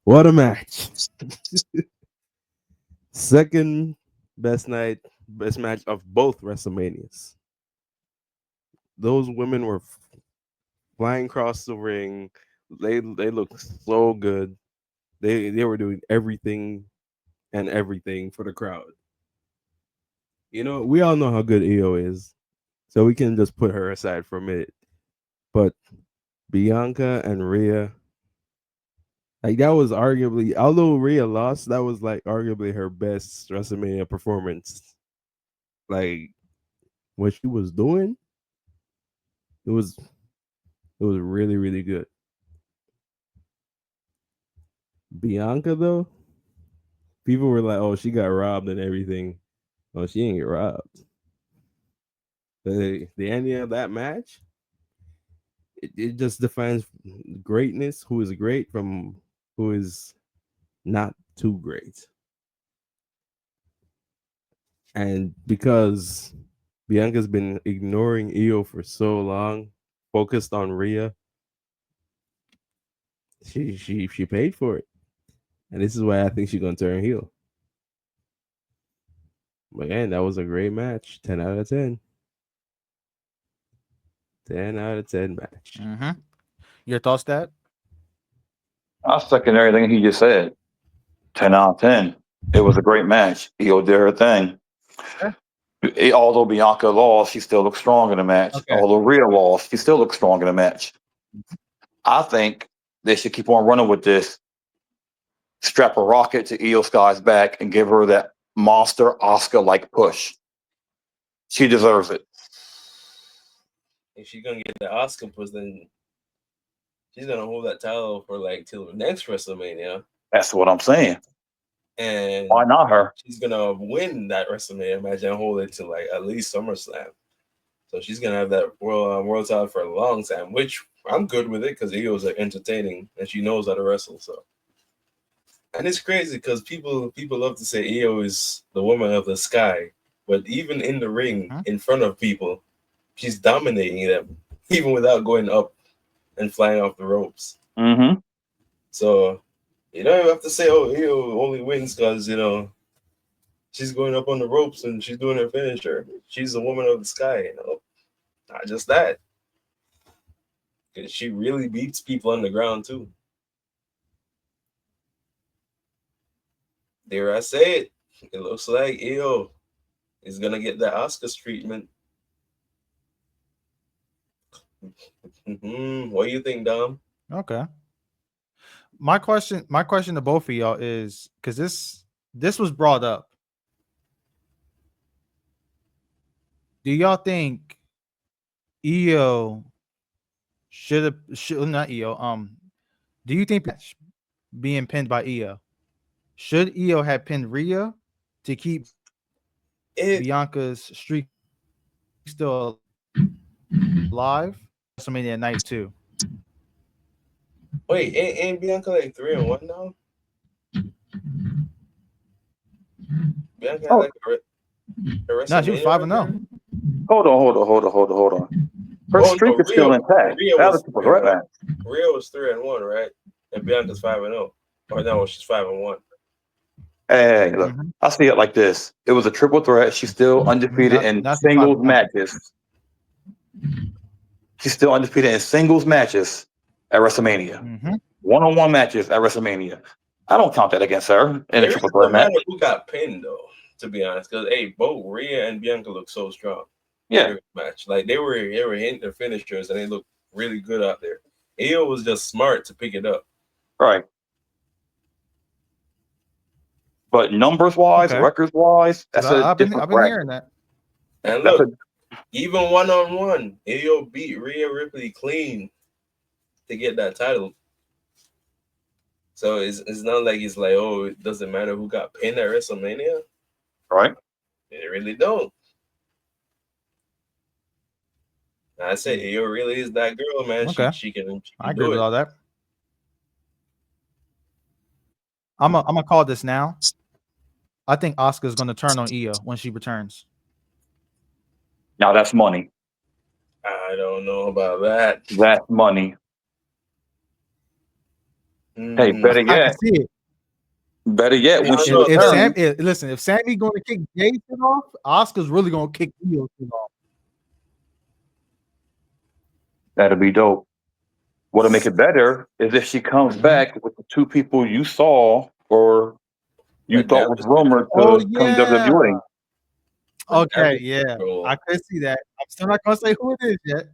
What a match. Second best match of both WrestleManias. Those women were flying across the ring. They looked so good. They were doing everything for the crowd. We all know how good Io is, so we can just put her aside for a minute. But Bianca and Rhea, like that was arguably, although Rhea lost, that was like arguably her best WrestleMania performance. Like what she was doing, it was really, really good. Bianca though, people were like, "Oh, she got robbed and everything." Oh, she didn't get robbed. The ending of that match, it just defines greatness. Who is great from who is not too great. And because Bianca's been ignoring Io for so long, focused on Rhea, she paid for it. And this is why I think she's gonna turn heel. But again, that was a great match. 10 out of 10. 10 out of 10 match. Mm-hmm. Your thoughts, Dad? I second everything he just said. 10 out of 10. It was a great match. Io did her thing. Although Bianca lost, she still looked strong in the match. Okay. Although Rhea lost, she still looked strong in the match. I think they should keep on running with this. Strap a rocket to Io Sky's back and give her that monster Oscar-like push. She deserves it. If she's gonna get the Oscar push, then she's gonna hold that title for like till the next WrestleMania. That's what I'm saying. And why not her? She's gonna win that WrestleMania match and hold it to like at least SummerSlam. So she's gonna have that world title for a long time, which I'm good with it because Io's like entertaining and she knows how to wrestle. So, and it's crazy because people love to say Io is the woman of the sky, but even in the ring in front of people, she's dominating them even without going up and flying off the ropes. Mm-hmm. So you don't even have to say, "Oh, Io only wins because she's going up on the ropes and she's doing her finisher. She's a woman of the sky." Not just that, because she really beats people on the ground too. Dare I say it? It looks like Io is gonna get the Oscars treatment. What do you think, Dom? Okay. My question to both of y'all is because this was brought up. Do y'all think Io should not Io? Do you think being pinned by Io? Should Io have pinned Rhea to keep Bianca's streak still alive? WrestleMania night 2. Wait, ain't Bianca like 3-1 now? Bianca had like a WrestleMania. No, she was 5-0. Hold on. Her Oh streak no, is still intact. Rhea That was was triple threat match. Rhea was 3-1, right? And Bianca's 5-0. Or no, she's 5-1. Hey, look, I see it like this. It was a triple threat. She's still undefeated in singles matches. She's still undefeated in singles matches at WrestleMania. One-on-one matches at WrestleMania. I don't count that against her in a triple threat match. Who got pinned though, to be honest, because both Rhea and Bianca look so strong. Yeah, match like they were hitting their finishers and they looked really good out there. Io was just smart to pick it up, right. But numbers wise, records wise, that's I've been hearing that. And look, even 1-on-1, Io beat Rhea Ripley clean to get that title. So it's not like it's like, oh, it doesn't matter who got pinned at WrestleMania. Right. It really don't. I say Io really is that girl, man. Okay. She can I agree with all that. I'm gonna call this now. I think Asuka's gonna turn on Io when she returns. Now that's money. I don't know about that. That's money. Hey, better yet. I can see it. Better yet, when she listen, if Sammy gonna kick Jason off, Asuka's really gonna kick Io off. That'll be dope. What'll make it better is if she comes back with the two people you saw or you thought was rumored to come WWE. Okay, yeah, I could see that. I'm still not gonna say who it is yet.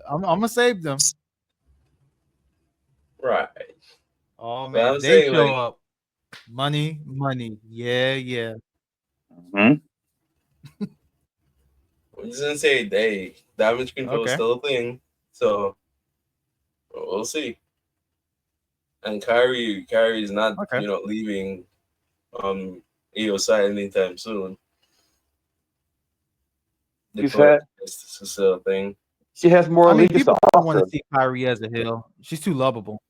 I'm gonna save them. Right. Oh man, they show up. Money. Yeah. I'm just gonna say they damage control is still a thing, so we'll see. And Kyrie is not leaving Io's side anytime soon. She said this is a thing. She has more allegiance. People want to see Kyrie as a heel. She's too lovable.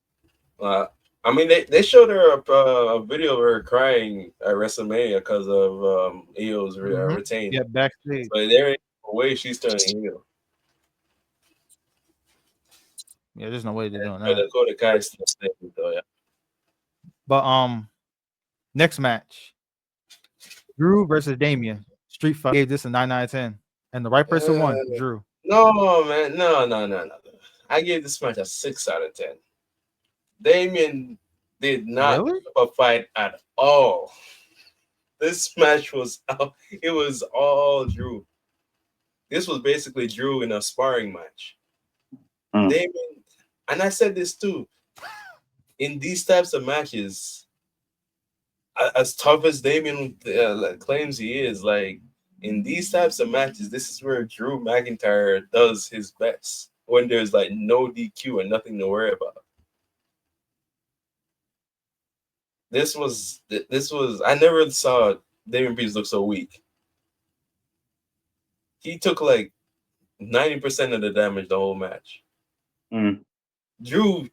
I mean, they showed her a video of her crying at WrestleMania because of Io's retain. Yeah, backstage. But there ain't no way she's turning heel. Yeah, there's no way they're doing that. Dakota Kai still staying though, yeah. But next match, Drew versus Damian. Street Fight gave this a 9 out of 10, and the right person won. Drew. No, man, no. I gave this match a 6 out of 10. Damian did not have a fight at all. This match was all Drew. This was basically Drew in a sparring match. Damian, and I said this too, in these types of matches, as tough as Damian claims he is, like in these types of matches, this is where Drew McIntyre does his best, when there's like no DQ and nothing to worry about. This was I never saw Damian Priest look so weak. He took like 90% of the damage the whole match. Drew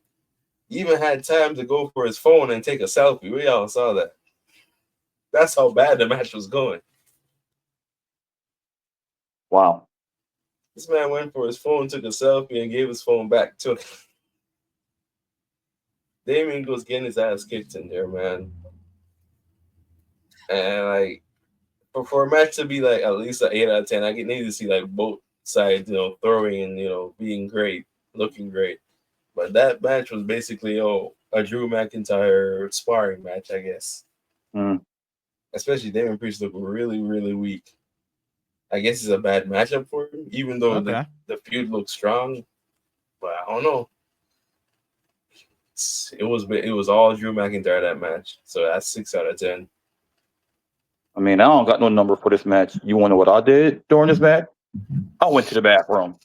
even had time to go for his phone and take a selfie. We all saw that. That's how bad the match was going. Wow. This man went for his phone, took a selfie, and gave his phone back to him. Damien was getting his ass kicked in there, man. And like for a match to be like at least an 8 out of 10, I need to see like both sides, throwing and being great, looking great. But that match was basically a Drew McIntyre sparring match, I guess. Mm. Especially Damien Priest looked really, really weak. I guess it's a bad matchup for him, even though Okay. the feud looks strong. But I don't know. It was all Drew McIntyre that match, so that's 6 out of 10. I mean, I don't got no number for this match. You want to know what I did during this match? I went to the bathroom.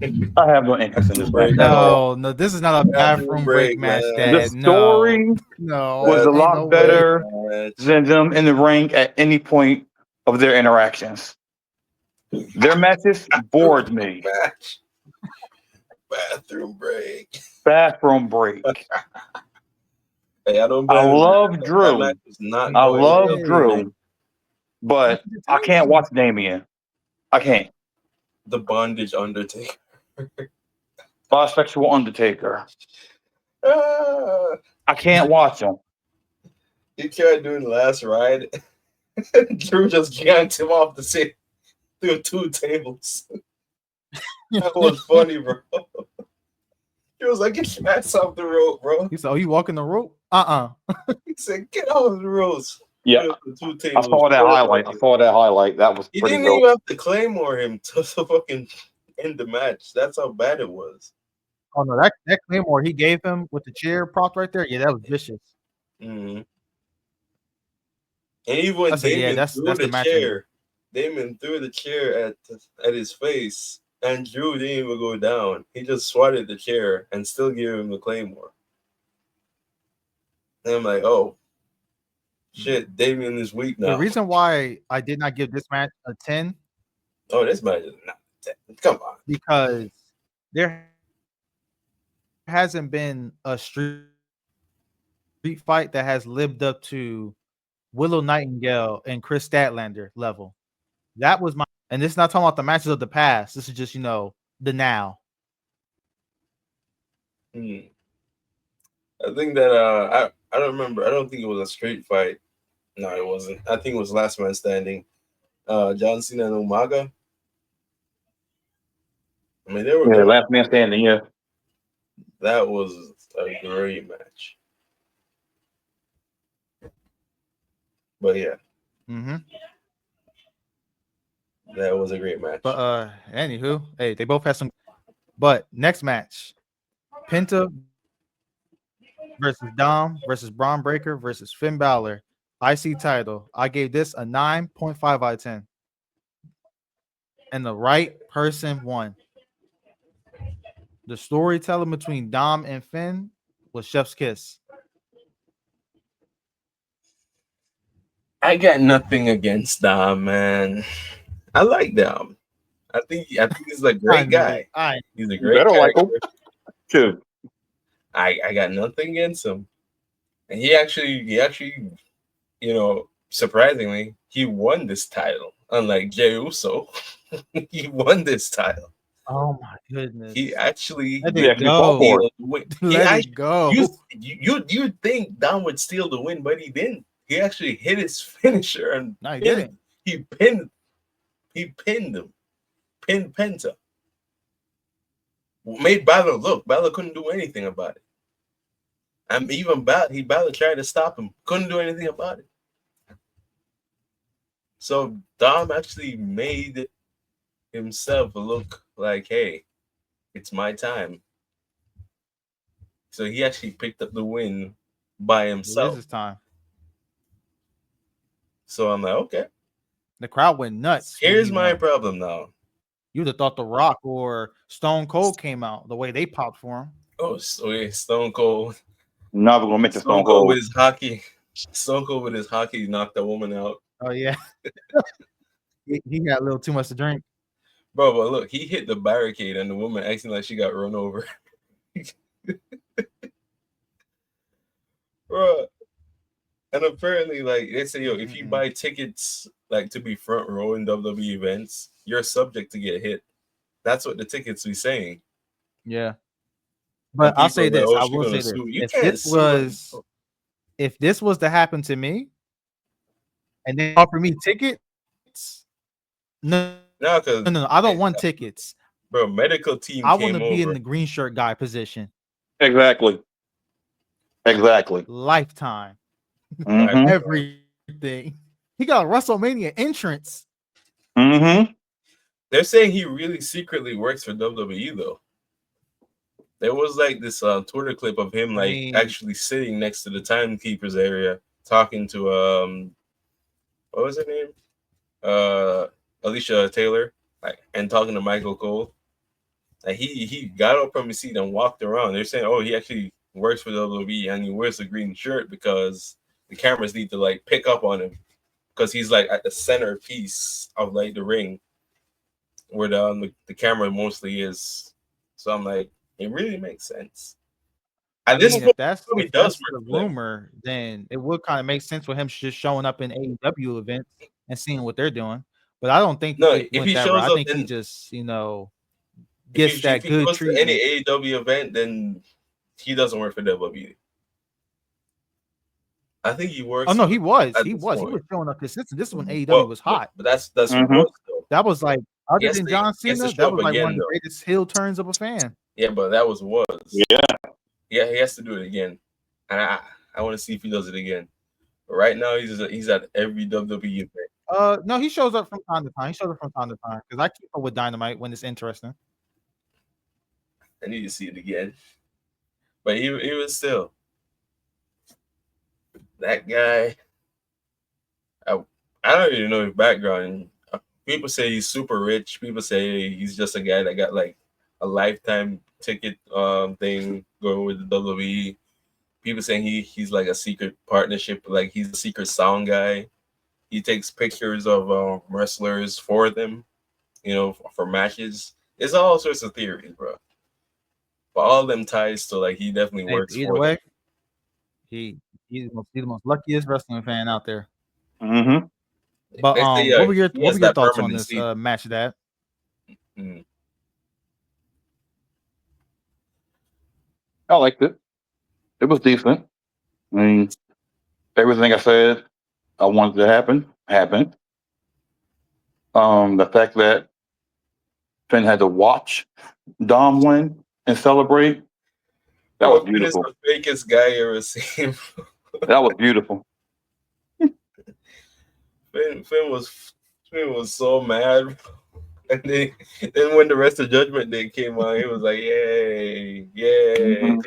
I have no interest in this match at all. No, this is not a bathroom break match, man. The Dad. story No, was a ain't lot no way. better Match. than them in the ring at any point of their interactions. Their matches bored me. Match. Bathroom break. Bathroom break. Hey, I don't I blame him. love That Drew. match was not I going love well. Drew, but I can't watch Damien. I can't. The bondage Undertaker. Bisexual Undertaker. Ah, I can't watch him. he tried doing the last ride. Drew just yanked him off the seat through 2 tables. That was funny, bro. He was like, get your ass off the rope, bro. He said, "Oh, you walking the rope?" He said, get off the ropes. Yeah, The 2 I tables. saw that highlight. That was He pretty didn't dope. even have to Claymore him to fucking end the match. That's how bad it was. Oh no, that Claymore he gave him with the chair propped right there. Yeah, that was vicious. Mm-hmm. And even when I said, yeah, Damien that's threw the the match. chair, Damien threw the chair at his face, and Drew didn't even go down. He just swatted the chair and still gave him the Claymore. And I'm like, oh, shit, Damien is weak now. The reason why I did not give this match a 10 Oh, this match is not 10. Come on. because there hasn't been a street fight that has lived up to Willow Nightingale and Chris Statlander level. That was and this is not talking about the matches of the past. This is just, the now. I think that I don't remember. I don't think it was a straight fight. No, it wasn't. I think it was Last Man Standing. John Cena and Umaga. I mean, they were Yeah, good. last man standing. Yeah, That was a great match. But yeah, Mm-hmm. that was a great match. But anywho, hey, they both had some. But next match, Penta versus Dom versus Braun Breaker versus Finn Balor, IC title. I gave this a 9.5 out of 10, and the right person won. The storytelling between Dom and Finn was chef's kiss. I got nothing against Dom, man. I like Dom. I think he's a great guy. He's a you great better like character. him too. I got nothing against him. And he actually, surprisingly, he won this title. Unlike Jey Uso, he won this title. Oh my goodness! He actually Let He it actually go. fought for it. Let it go. You'd think Dom would steal the win, but he didn't. He actually hit his finisher and No, he didn't. He pinned him. Pinned Penta. Made Balor look. Balor couldn't do anything about it. And even Balor tried to stop him. Couldn't do anything about it. So Dom actually made himself look like, hey, it's my time. So he actually picked up the win by himself. This is time. So I'm like, okay. The crowd went nuts. Here's my problem now. You'd have thought The Rock or Stone Cold came out the way they popped for him. Oh, so yeah, Stone Cold. Never gonna mention Stone Cold with his hockey. Stone Cold with his hockey knocked that woman out. Oh yeah. he got a little too much to drink. Bro, but look, he hit the barricade and the woman acting like she got run over. Bro. And apparently, like, they say, if you buy tickets like to be front row in WWE events, you're subject to get hit. That's what the tickets be saying. Yeah. But I'll people say are like, this. oh, I she's will gonna say this. sue. You If can't this sue him. was if this was to happen to me and they offer me tickets, no, No, because no, I don't want tickets. bro, medical team I want came to be in over. the green shirt guy position. Exactly. Lifetime. Mm-hmm. Everything. He got a WrestleMania entrance. Mm-hmm. They're saying he really secretly works for WWE though. There was like this Twitter clip of him like actually sitting next to the timekeepers area talking to what was her name? Alicia Taylor, like, and talking to Michael Cole. Like he got up from his seat and walked around. They're saying, oh, he actually works for WWE and he wears a green shirt because the cameras need to like pick up on him because he's like at the centerpiece of like the ring where the camera mostly is. So I'm like, it really makes sense. At this point, if that's the rumor, then it would kind of make sense for him just showing up in AEW events and seeing what they're doing. But I don't think it if went he that shows route. I up, think he then just, gets that if he good goes to treatment. any AEW event, then he doesn't work for WWE. I think he works. Oh no, he was point. showing up consistent. This is when AEW was hot. But that's Mhm. what though. That was like other Yes, than they- John yes, Cena, to that show was up like one again, of the though. greatest heel turns of a fan. Yeah, but that was. Yeah. Yeah, he has to do it again, and I want to see if he does it again. But right now, he's at every WWE event. No, he shows up from time to time. Because I keep up with Dynamite when it's interesting. I need to see it again. But he was still that guy. I don't even know his background. People say he's super rich. People say he's just a guy that got like a lifetime ticket thing going with the WWE. People saying he's like a secret partnership, like he's a secret sound guy. He takes pictures of wrestlers for them, for matches. It's all sorts of theories, bro. But all of them ties to like he definitely works Either for way, them. he's the most luckiest wrestling fan out there. Mm-hmm. But Basically, what were your he has thoughts on permanent this seat. match, Dad? I liked it. It was decent. I mean, everything I said I wanted to happen happened. The fact that Finn had to watch Dom win and celebrate, that was Finn is beautiful. the fakest guy you ever seen. That was beautiful. Finn was so mad. And then when the rest of Judgment Day came on, he was like, "Yay, yay!"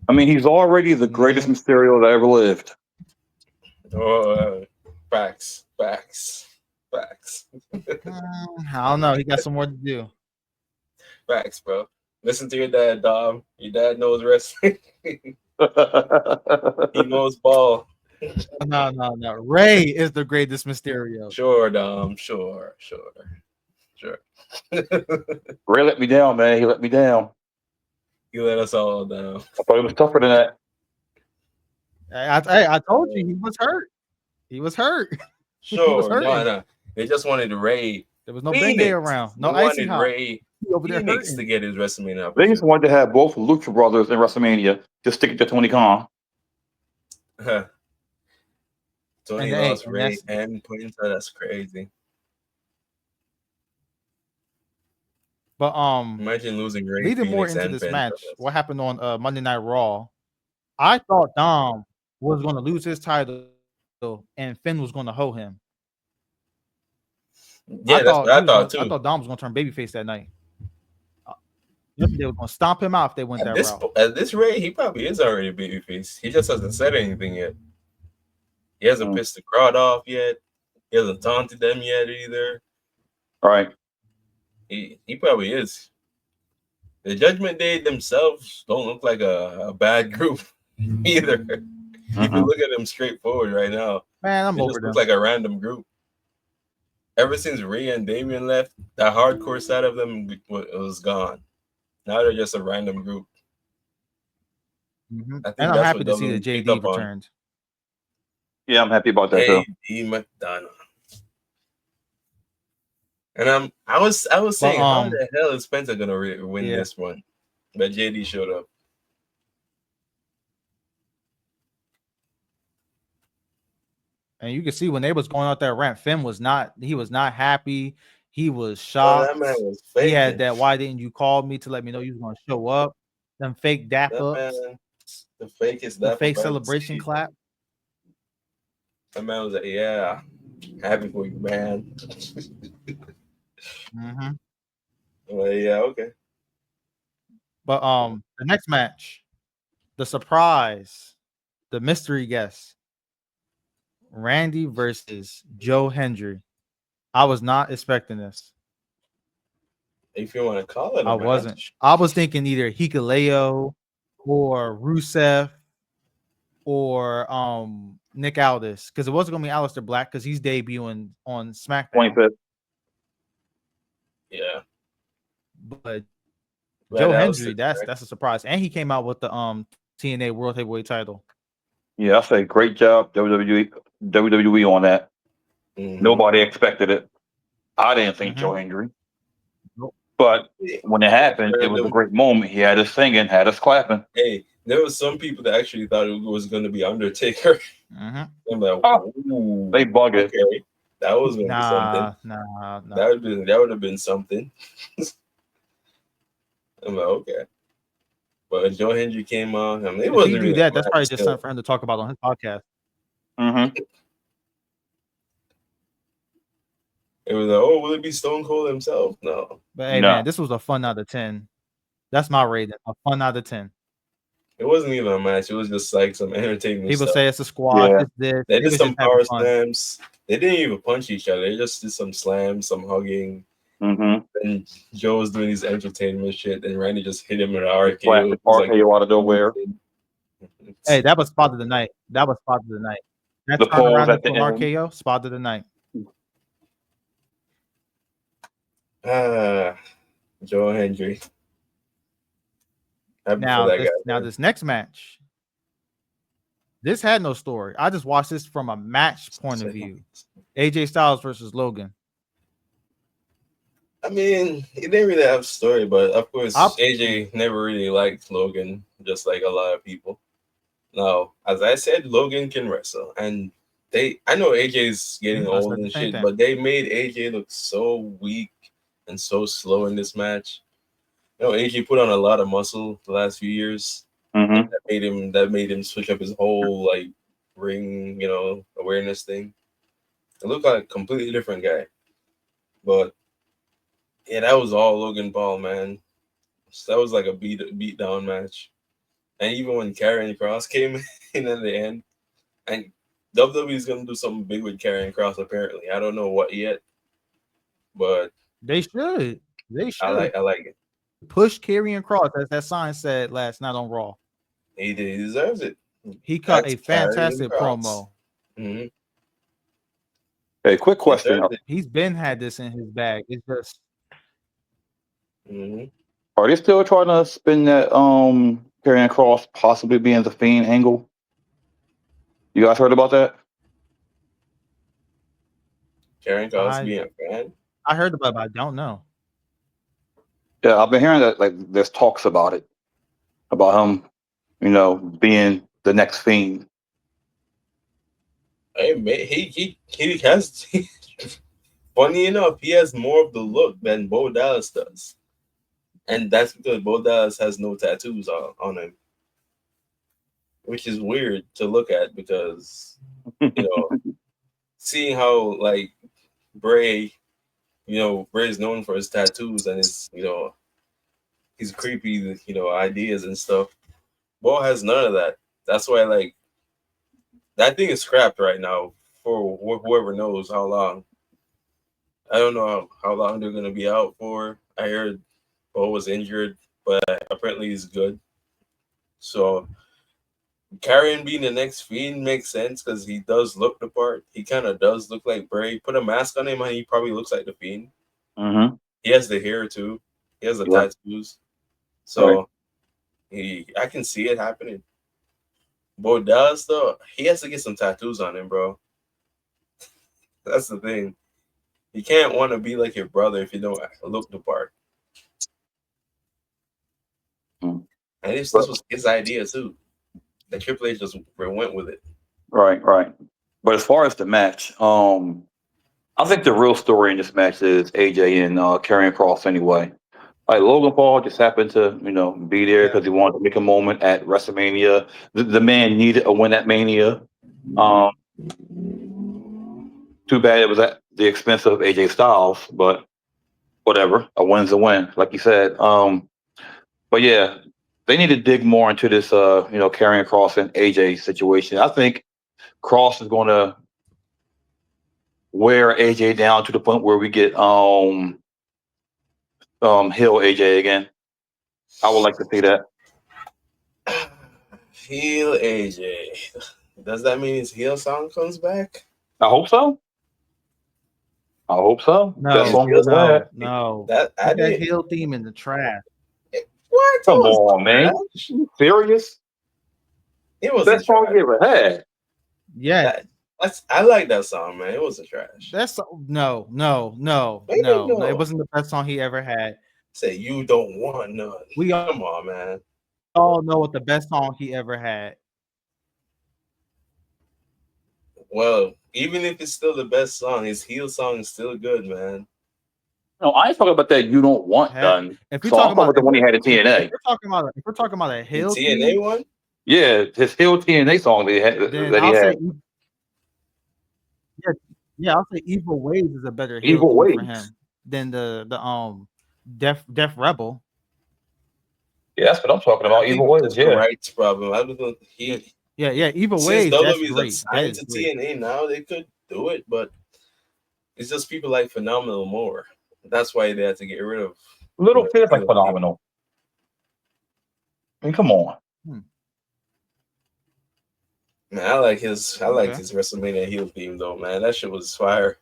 I mean, he's already the greatest Mysterio that ever lived. Oh, facts. I don't know. He got some more to do. Facts, bro. Listen to your dad, Dom. Your dad knows wrestling. He knows ball. No. Ray is the greatest Mysterio. Sure, Dom. Sure. Ray let me down, man. He let me down. He let us all down. I thought it was tougher than that. I told you he was hurt. He was hurt. Sure, no. They just wanted Ray. There was no Bengay around. No icy hot. Ray over there Phoenix to get his WrestleMania. They just wanted to have both Lucha Brothers in WrestleMania. Just stick it to Tony Khan. Tony lost Ray and Penta. That's crazy. But imagine losing Ray. Leading Phoenix more into and this Penta. match, what happened on Monday Night Raw? I thought Dom was going to lose his title and Finn was going to hold him. Yeah, that's what I thought too. I thought Dom was going to turn babyface that night. They were going to stomp him out if they went that route. At this rate, he probably is already babyface. He just hasn't said anything yet. He hasn't pissed the crowd off yet. He hasn't taunted them yet either. All right. He probably is. The Judgment Day themselves don't look like a bad group either. If you look at them straightforward right now, man, I'm over just them. Looks like a random group. Ever since Rhea and Damian left, that hardcore side of them was gone. Now they're just a random group. And I'm happy to see that JD returned. Yeah, I'm happy about that too. JD McDonough. And I was saying, how But the hell is Spencer gonna win yeah. this one? But JD showed up. And you can see when they was going out that rant, Finn was not happy. He was Oh, that shocked. man was He had faking. that why didn't you call me to let me know you was gonna show up? Them fake dap That ups, man, the fakest the that fake I've ever celebration seen. clap. That man was like, yeah, happy for you, man. Mm-hmm. Well, yeah, okay. But the next match, the surprise, the mystery guest, Randy versus Joe Hendry. I was not expecting this. If you want to call it I a wasn't. match, I was thinking either Hikuleo or Rusev or Nick Aldis, because it wasn't gonna be Aleister Black because he's debuting on SmackDown. 25th. yeah. But But Joe that was Hendry, that's a surprise, and he came out with the TNA World Heavyweight title. Yeah, I say great job, WWE on that. Nobody expected it. I didn't think Joe Hendry. Nope. But when it happened, it was a great moment. He had us singing, had us clapping. Hey, there was some people that actually thought it was going to be Undertaker. I'm like, ooh, They bug it. okay, that was going to be something. Nah. That would have been something. I'm like, okay. But Joe Hendry came on. I mean, it If wasn't he do really that, a that's match probably just still. something for him to talk about on his podcast. It was like, oh, will it be Stone Cold himself? No. But hey, man, this was a fun out of 10. That's my rating. A fun out of 10. It wasn't even a match. It was just like some entertainment People stuff. say it's a squash. Yeah. It's this. They did was some just having power fun. slams. They didn't even punch each other. They just did some slams, some hugging. And Joe was doing these entertainment shit, and Randy just hit him in an RKO. RKO out of nowhere. Hey, that was spot of the night. That The pose turnaround at the into an end. RKO, spot of the night. Joe Hendry. Now this next match, this had no story. I just watched this from a match point of view. AJ Styles versus Logan. I mean, he didn't really have a story, but of course, AJ never really liked Logan, just like a lot of people. Now, as I said, Logan can wrestle, and I know AJ's getting old and shit, but they made AJ look so weak and so slow in this match. You know, AJ put on a lot of muscle the last few years. And that made him switch up his whole like ring, awareness thing. It looked like a completely different guy. But yeah, that was all Logan Paul, man. So that was like a beat down match. And even when Karrion Kross came in at the end, and WWE is gonna do something big with Karrion Kross apparently. I don't know what yet, but they should. I like it. Push Karrion Kross, as that sign said last night on Raw. He deserves it. He cut a fantastic promo. Mm-hmm. Hey, quick question. He's been had this in his bag. It's just. Are they still trying to spin that Karrion Kross possibly being the Fiend angle? You guys heard about that? Karrion Kross being a fan? I heard about it, but I don't know. Yeah, I've been hearing that like there's talks about it. About him, being the next Fiend. Hey, man, he has. Funny enough, he has more of the look than Bo Dallas does, and that's because Bo Dallas has no tattoos on him, which is weird to look at because seeing how like Bray, Bray is known for his tattoos and his his creepy ideas and stuff. Bo has none of that. That's why like that thing is scrapped right now for whoever knows how long. I don't know how long they're gonna be out for. I heard Bo was injured, but apparently he's good. So Karrion being the next Fiend makes sense because he does look the part. He kind of does look like Bray. Put a mask on him and he probably looks like the Fiend. He has the hair too. He has the tattoos. So I can see it happening. Bo Dallas though, he has to get some tattoos on him, bro. That's the thing. You can't want to be like your brother if you don't look the part. Hmm. And this was his idea too. That Triple H just went with it. Right. But as far as the match, I think the real story in this match is AJ and Karrion Kross anyway. Like Logan Paul just happened to, be there because he wanted to make a moment at WrestleMania. The man needed a win at Mania. Um, Too bad it was at the expense of AJ Styles, but whatever. A win's a win, like you said. But yeah, they need to dig more into this, Karrion Kross and AJ situation. I think Cross is going to wear AJ down to the point where we get heel AJ again. I would like to see that. Heel AJ. Does that mean his heel song comes back? I hope so. That song was bad. No. That I Put that did. heel theme in the trash. What? Come on, man. You serious? It was Best song you ever had. Yeah, I like that song, man. It wasn't trash. that's no. Maybe no. It wasn't the best song he ever had. Say you don't want none. We Come on, man. all know what the best song he ever had. Well, even if it's still the best song, his heel song is still good, man. No, I ain't talking about that. You don't want done. If you're So I'm talking about the one he had at TNA. if we're talking about a The heel TNA theme, one? Yeah, his heel TNA song that he had. then That he I'll say had. I'll say Evil Ways is a better heel Evil theme for Ways. him than the Def Rebel. Yeah, that's what I'm talking about. I think Evil Ways. that's the Yeah. right problem. I don't he Yeah, Evil since Ways. That's WWE's great. That signed is to great. TNA now, they could do it, but it's just people like Phenomenal more. That's why they had to get rid of Little kids like heel Phenomenal. I mean, come on. Man, I like his Okay. WrestleMania heel theme though, man. That shit was fire.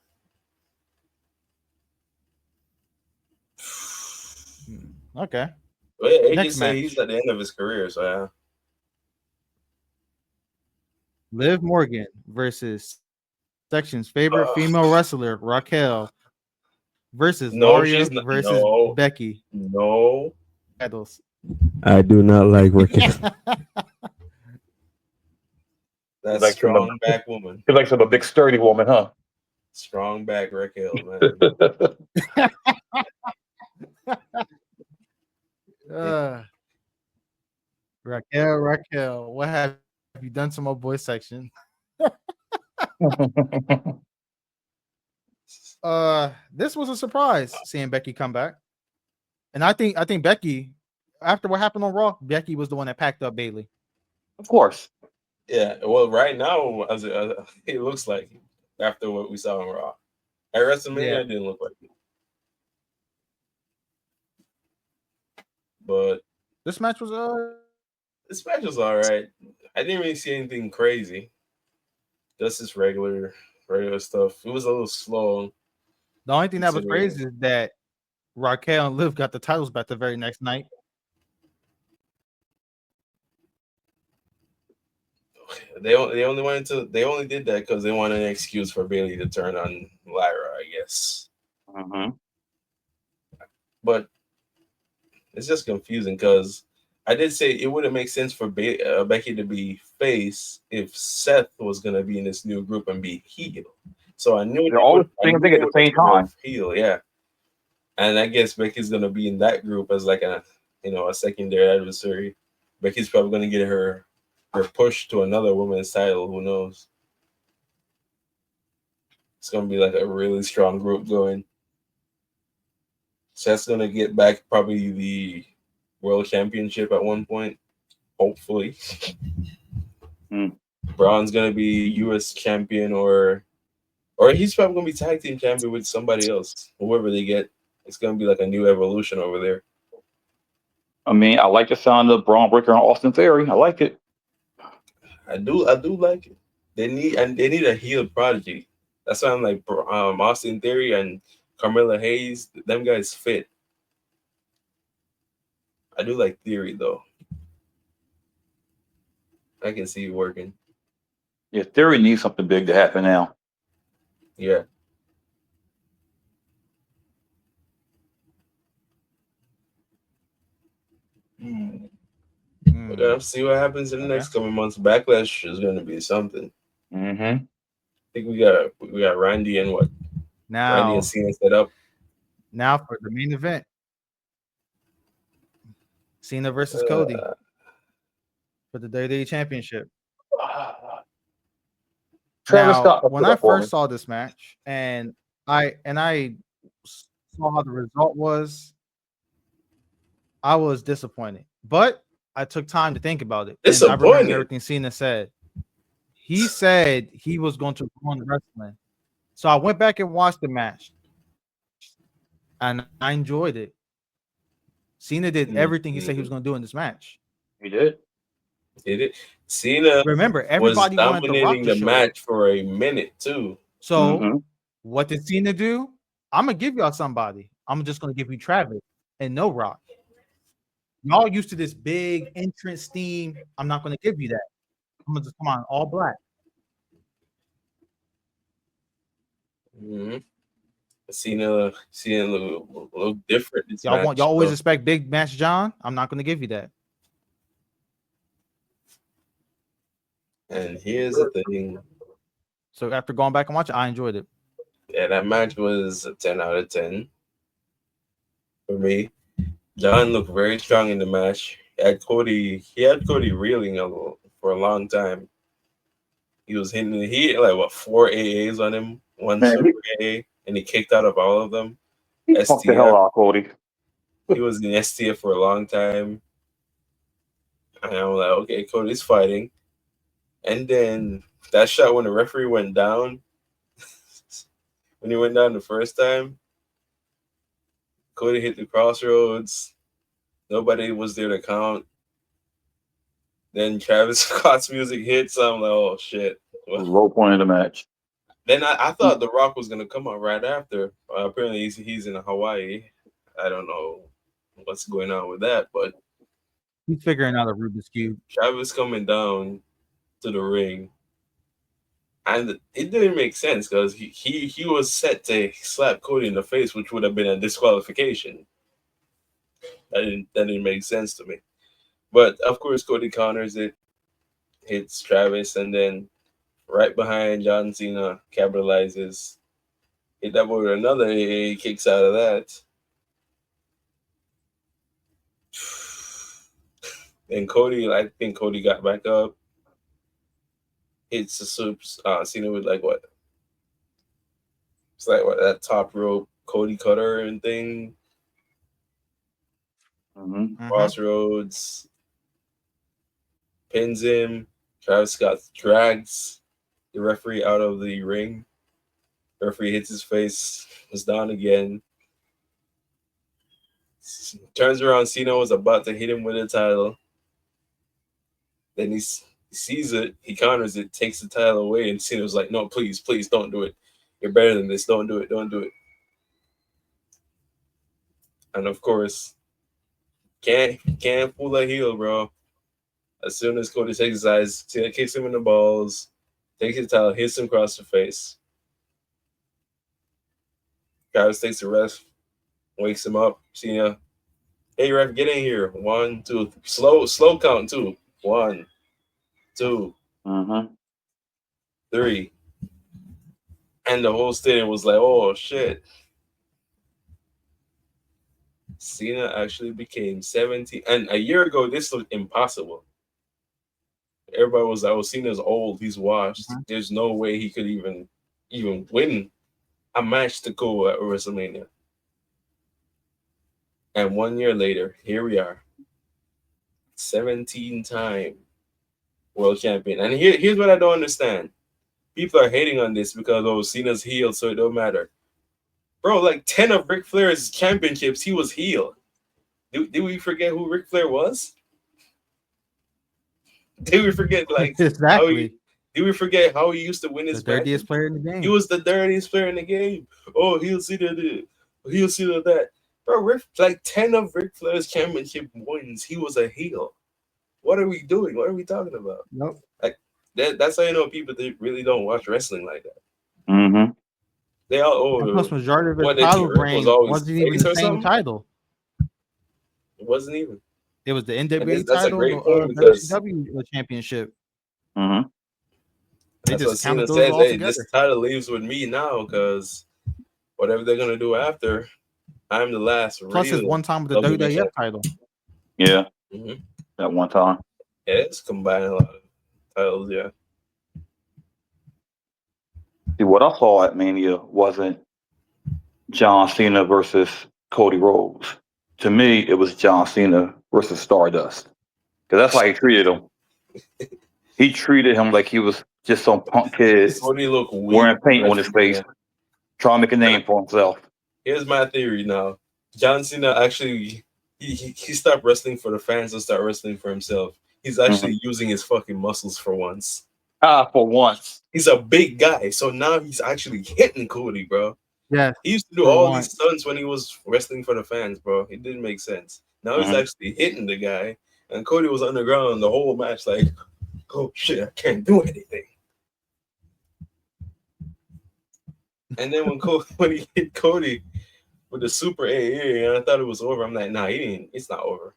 Okay. But yeah, AJ Next said match. he's at the end of his career, so yeah. Liv Morgan versus Section's favorite female wrestler, Raquel, versus No, Maria she's not. versus No. Becky. No. Titles. I do not like Raquel. That's Like strong back woman. He likes a big sturdy woman, huh? Strong back Raquel, man. Raquel, what have you done to my boy Section? This was a surprise seeing Becky come back, and I think Becky, after what happened on Raw, Becky was the one that packed up Bailey. Of course. Yeah, well, right now, as it looks like after what we saw on Raw. At WrestleMania, it didn't look like it. But this match was all right. I didn't really see anything crazy. Just this regular stuff. It was a little slow. The only thing that was crazy is that Raquel and Liv got the titles back the very next night. They only did that because they wanted an excuse for Bailey to turn on Lyra, I guess. Mm-hmm. But it's just confusing because I did say it wouldn't make sense for Becky to be face if Seth was going to be in this new group and be heel. So I knew they're always saying thing at the same time. Heel, yeah. And I guess Becky's going to be in that group as like a secondary adversary. Becky's probably going to get her push to another women's title. Who knows? It's going to be like a really strong group going. Seth's going to get back probably the World Championship at one point, hopefully. Braun's going to be U.S. champion or he's probably going to be tag team champion with somebody else. Whoever they get, it's going to be like a new evolution over there. I mean, I like the sound of Braun Breaker and Austin Theory. I like it. I do like it. They need a heel prodigy. That's why I'm like Austin Theory and Carmella Hayes. Them guys fit. I do like Theory though. I can see it working. Yeah, Theory needs something big to happen now. Yeah. Mm. We're gonna see what happens in the next couple months. Backlash is gonna be something. Mm-hmm. I think we got Randy and what? Randy Now, and Cena set up. now for the main event. Cena versus Cody for the WWE Championship. Travis Now, Scott when put I up for first me. saw this match and I saw how the result was, I was disappointed. But I took time to think about it. And I remember Disappointed. everything Cena said. He said he was going to ruin wrestling. So I went back and watched the match. And I enjoyed it. Cena did everything he said he was going to do in this match. He did. Did it? Cena Remember, was everybody wanted The Rock dominating to the show up. match for a minute too. So Mhm. what did Cena do? I'm gonna give y'all somebody. I'm just gonna give you Travis and no Rock. Y'all used to this big entrance theme. I'm not gonna give you that. I'm gonna just come on all black. Mm-hmm. Cena look different this Y'all match. want y'all always though. expect big match John. I'm not gonna give you that. And here's the thing. So after going back and watching, I enjoyed it. Yeah, that match was a 10 out of 10 for me. John looked very strong in the match. He had Cody reeling for a long time. He was he had like what 4 AAs on him, one Man, super AA, and he kicked out of all of them. he fucked the hell STF. out, Cody. He was in STF for a long time. And I'm like, okay, Cody's fighting. And then that shot when the referee went down, when he went down the first time, Cody hit the crossroads. Nobody was there to count. Then Travis Scott's music hits. I'm like, oh shit. Low point of the match. Then I thought The Rock was gonna come out right after. Apparently he's in Hawaii. I don't know what's going on with that, but He's figuring out a Rubik's Cube. Travis coming down to the ring, and it didn't make sense because he was set to slap Cody in the face, which would have been a disqualification. That didn't make sense to me. But of course, Cody counters it, hits Travis, and then right behind John Cena capitalizes. Hit that boy with another AA, kicks out of that. And I think Cody got back up. Hits the soups. Cena with like what? It's like what, that top rope Cody cutter and thing. Mm-hmm. Crossroads. Pins him. Travis Scott drags the referee out of the ring. Referee hits his face. Was down again. Turns around. Cena was about to hit him with a title. Then he sees it. He counters it. Takes the title away. And Cena was like, "No, please, please, don't do it. You're better than this. Don't do it. Don't do it." And of course, can't pull a heel, bro. As soon as Cody takes his eyes, Cena kicks him in the balls, takes his title, hits him across the face. Travis takes the ref, wakes him up. Cena, hey ref, get in here. 1, 2, slow count too. 1, 2, Mm-hmm. 3. And the whole stadium was like, oh shit. Cena actually became 17. And a year ago, this looked impossible. Everybody was like, oh, Cena's old, he's washed. There's no way he could even win a match to go at WrestleMania. And 1 year later, here we are. 17-time world champion. And here's what I don't understand. People are hating on this because, oh, Cena's healed, so it don't matter. Bro, like 10 of Ric Flair's championships, he was healed. Did we forget who Ric Flair was? Did we forget Exactly. Did we forget how he used to win his The dirtiest matches? player in the game. He was the dirtiest player in the game. Oh, he'll see that. Bro, like 10 of Ric Flair's championship wins, he was a heel. What are we doing? What are we talking about? Nope. Like that's how you know people that really don't watch wrestling like that. Mm-hmm. They all Plus, majority of what his they title think Rick was reign always wasn't even face the or same something? title. It wasn't even. It was the NWA that's a title, great the point because WCW championship. Mm-hmm. They that's what just counted Cena those says. all Hey, together. this title leaves with me now because whatever they're gonna do after, I'm the last Plus his real one time with the WWE WWF champion. title. Yeah, Mhm. that one time. Yeah, it's combining a lot of titles. Yeah, See, what I saw at Mania wasn't John Cena versus Cody Rhodes. To me, it was John Cena versus Stardust. Because that's how he treated him. He treated him like he was just some punk kid Cody look weak. wearing paint on his face, Yeah. trying to make a name for himself. Here's my theory now. John Cena actually he stopped wrestling for the fans and started wrestling for himself. He's actually using his fucking muscles for once. For once. He's a big guy, so now he's actually hitting Cody, bro. Yes. He used to do For all once. these stunts when he was wrestling for the fans, bro. It didn't make sense. Now he's actually hitting the guy, and Cody was on the ground the whole match, like, oh shit, I can't do anything. And then when he hit Cody with the super AA, and I thought it was over, I'm like, nah, he didn't. It's not over.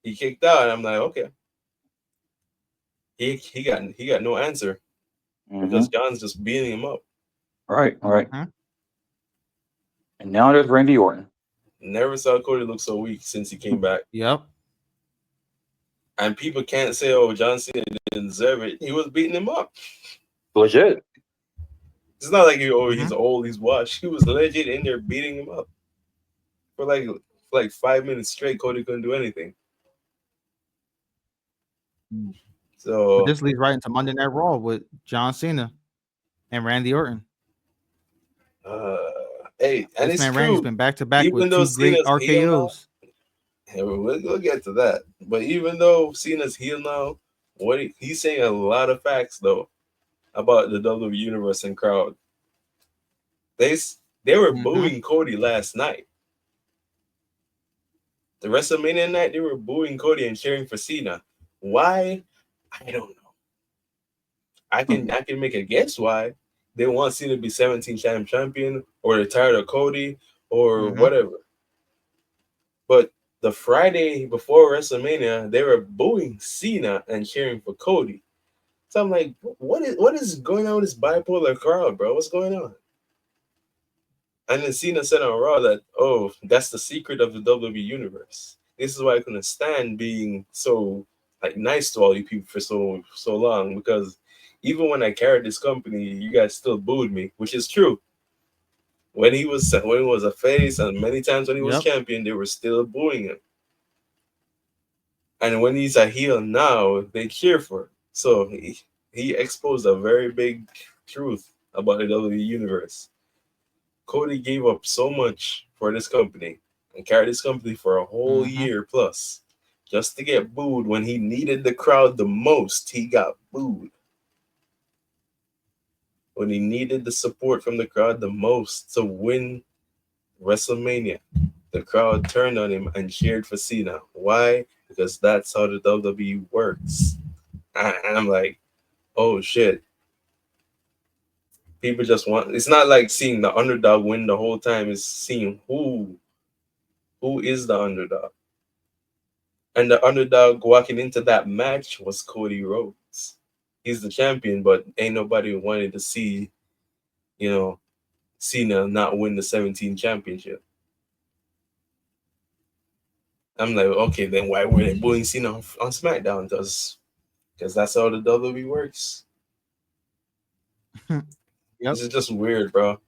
He kicked out, and I'm like, okay. He got no answer because John's just beating him up. Right. Mhm. And now there's Randy Orton. Never saw Cody look so weak since he came back. Yep. And people can't say, oh, John Cena didn't deserve it. He was beating him up. Legit. It's not like he's old, he's washed. He was legit in there beating him up. For like 5 minutes straight, Cody couldn't do anything. So But this leads right into Monday Night Raw with John Cena and Randy Orton. hey, and This it's man true. Randy's been back to back Even with though two great Cena's heel now, RKOs. and we'll get to that. But even though Cena's heel now, he's saying a lot of facts though about the WWE Universe and crowd. They were booing Cody last night. The WrestleMania night, they were booing Cody and cheering for Cena. Why? I don't know. I can make a guess why. They want Cena to be 17-time champion, or they're tired of Cody, or whatever. But the Friday before WrestleMania, they were booing Cena and cheering for Cody. So I'm like, what is going on with this bipolar crowd, bro? What's going on? And then Cena said on Raw that, oh, that's the secret of the WWE Universe. This is why I couldn't stand being so nice to all you people for so long, because even when I carried this company, you guys still booed me, which is true. When he was a face, and many times when he was champion, they were still booing him. And when he's a heel now, they cheer for him. So he exposed a very big truth about the WWE Universe. Cody gave up so much for this company and carried this company for a whole year plus just to get booed when he needed the crowd the most. He got booed. When he needed the support from the crowd the most to win WrestleMania, the crowd turned on him and cheered for Cena. Why? Because that's how the WWE works. And I'm like, oh shit. People just want, it's not like seeing the underdog win the whole time, it's seeing who is the underdog. And the underdog walking into that match was Cody Rhodes. He's the champion, but ain't nobody wanted to see, Cena not win the 17 championship. I'm like, okay, then why were they booing Cena on SmackDown? Because that's how the WWE works. This is just weird, bro.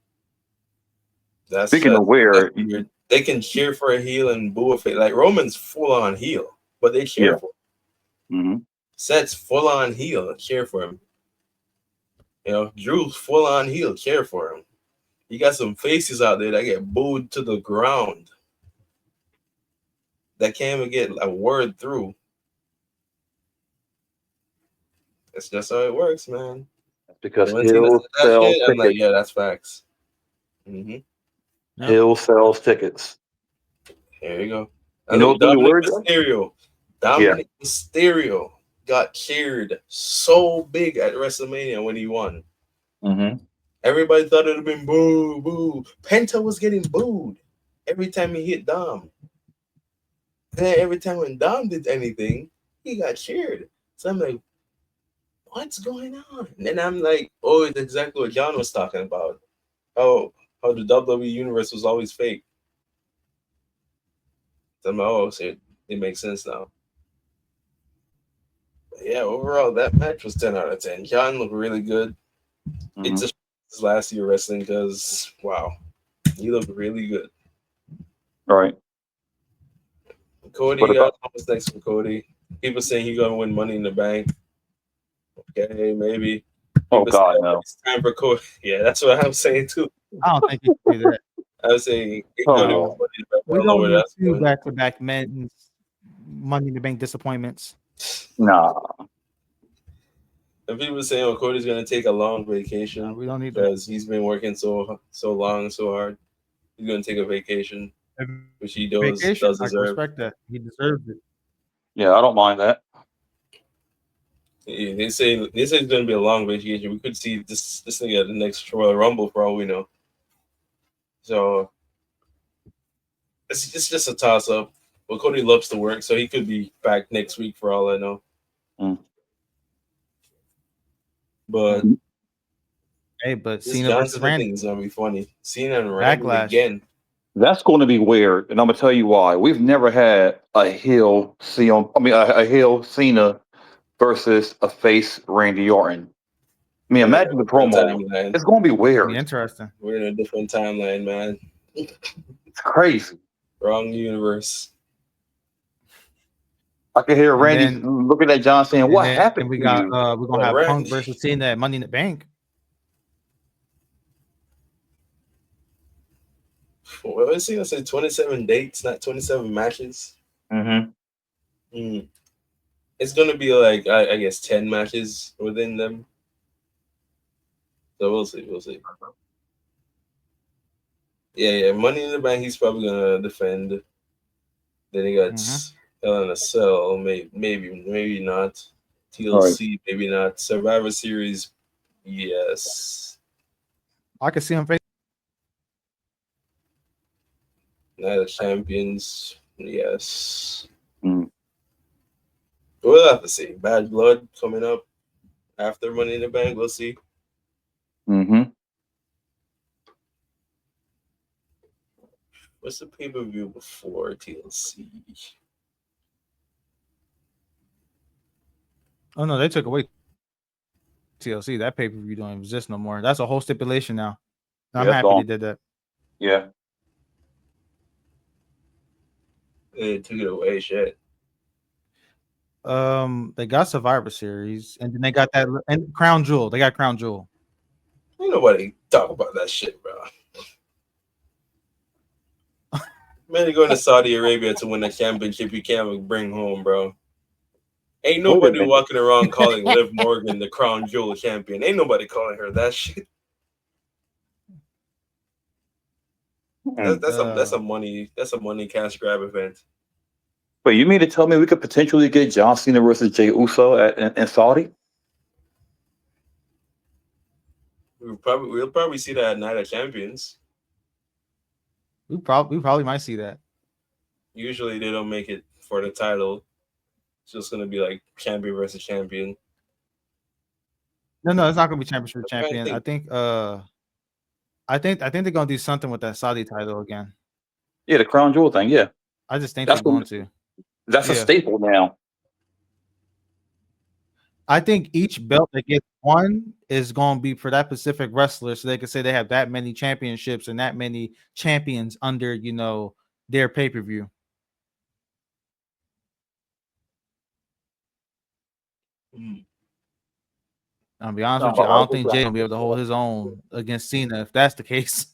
Speaking of weird, weird. They can cheer for a heel and boo a face. Like Roman's full on heel, but they cheer for him. Seth's full on heel, cheer for him. Drew's full on heel, cheer for him. You got some faces out there that get booed to the ground. That can't even get a word through. That's just how it works, man. Because when Tina Hill said that sells shit, I'm like, tickets. yeah, that's facts. Hill sells tickets. There you go. You know the word? Dominic Mysterio got cheered so big at WrestleMania when he won. Everybody thought it would have been boo, boo. Penta was getting booed every time he hit Dom. And then every time when Dom did anything, he got cheered. So I'm like, what's going on? And then I'm like, oh, it's exactly what John was talking about. How the WWE universe was always fake. So I'm like, oh, so it makes sense now. But yeah, overall, that match was 10 out of 10. John looked really good. It's just his last year wrestling because, wow, he looked really good. Right. Cody, What about? what's next for Cody? People saying he's gonna win Money in the Bank. Okay, maybe. Oh People say, God, no. it's time for Cody. Yeah, that's what I'm saying too. I don't think he can do that. I was saying he's Oh. gonna win Money in the Bank. I We don't know don't where need that's 2 going. back-to-back men's Money in the Bank disappointments. Nah. And people saying, "Oh, Cody's gonna take a long No, vacation we don't need that. because he's been working so long, so hard. He's gonna take a vacation, which he does Vacation, I can deserve. respect that. He deserves it. Yeah, I don't mind that. Yeah, they say it's gonna be a long vacation. We could see this thing at the next Royal Rumble for all we know. So it's just a toss up. But Cody loves to work, so he could be back next week for all I know. Mm. But Hey, but this Cena versus Johnson thing Randy. is gonna be funny. Cena and Randy Backlash. again. That's going to be weird, and I'm gonna tell you why. We've never had a heel a heel Cena versus a face Randy Orton. I mean, imagine the promo. Timeline. It's going to be Be weird. interesting. We're in a different timeline, man. It's crazy. Wrong universe. I can hear And Randy then- looking at John saying, And "What then happened we to got you?" we're gonna have Randy. Punk versus Cena at Money in the Bank. Well, let's see. I said 27 dates, not 27 matches. Mm-hmm. It's gonna be like I guess 10 matches within them. So we'll see. We'll see. Yeah. Money in the Bank. He's probably gonna defend. Then he got Hell in a Cell. Maybe not. TLC. Maybe not. Survivor Series. Yes. I could see him face. Night of Champions. Yes. Mm. We'll have to see. Bad Blood coming up after Money in the Bank. We'll see. Mm-hmm. What's the pay-per-view before TLC? Oh no, they took away TLC. That pay-per-view don't exist no more. That's a whole stipulation now. I'm Yeah, it's happy gone. they did that. Yeah. They took it away. Shit. They got Survivor Series, and then they got that and Crown Jewel. They got Crown Jewel. Ain't nobody talk about that shit, bro. Man, you're going to Saudi Arabia to win a championship you can't bring home, bro. Ain't nobody walking around calling Liv Morgan the Crown Jewel champion. Ain't nobody calling her that shit. That's a money cash grab event. But you mean to tell me we could potentially get John Cena versus Jey Uso in Saudi? We'll probably see that at Night of Champions. We probably might see that. Usually they don't make it for the title. It's just gonna be like champion versus champion. No, it's not gonna be championship champion. think. I think they're gonna do something with that Saudi title again. Yeah, the Crown Jewel thing. Yeah, I just think That's they're going what- to. that's a Yeah. staple now. I think each belt that gets won is going to be for that specific wrestler, so they can say they have that many championships and that many champions under their pay-per-view. I'll be honest with you, I don't think Jay will be able to hold his own against Cena if that's the case.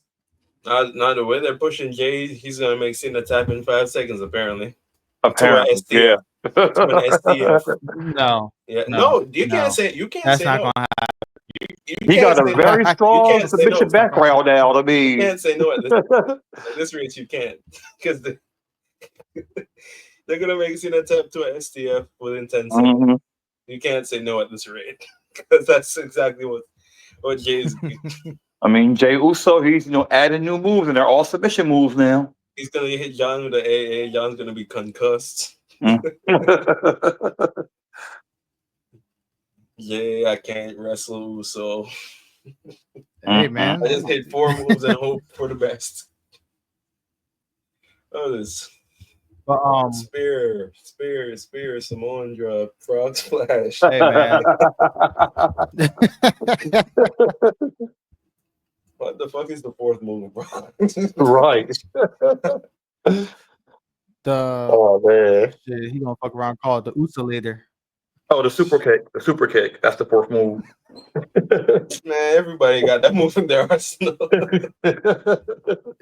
Not the way they're pushing Jay, he's gonna make Cena tap in 5 seconds apparently. Apparently, To an STF. No, Yeah, No, you no. can't say you can't that's say not no. going to happen. You He can't got a say very no. strong You can't say submission no. background now. I You mean, can't say no at this rate. You can't because they're gonna make Cena tap to an STF within 10 seconds. mhm. You can't say no at this rate because that's exactly what Jay's. I mean, Jey Uso, he's adding new moves, and they're all submission moves now. He's gonna hit John with the AA. John's gonna be concussed. Yeah, I can't wrestle, so Hey man, I just hit 4 moves and hope for the best. Oh, this but spear, Samoan drop, frog splash. hey man, What the fuck is the 4th move, bro? Right. Oh man. shit, he gonna fuck around and call it the USA later. Oh, the super kick. The super kick. That's the 4th move. Man, everybody got that move in their arsenal.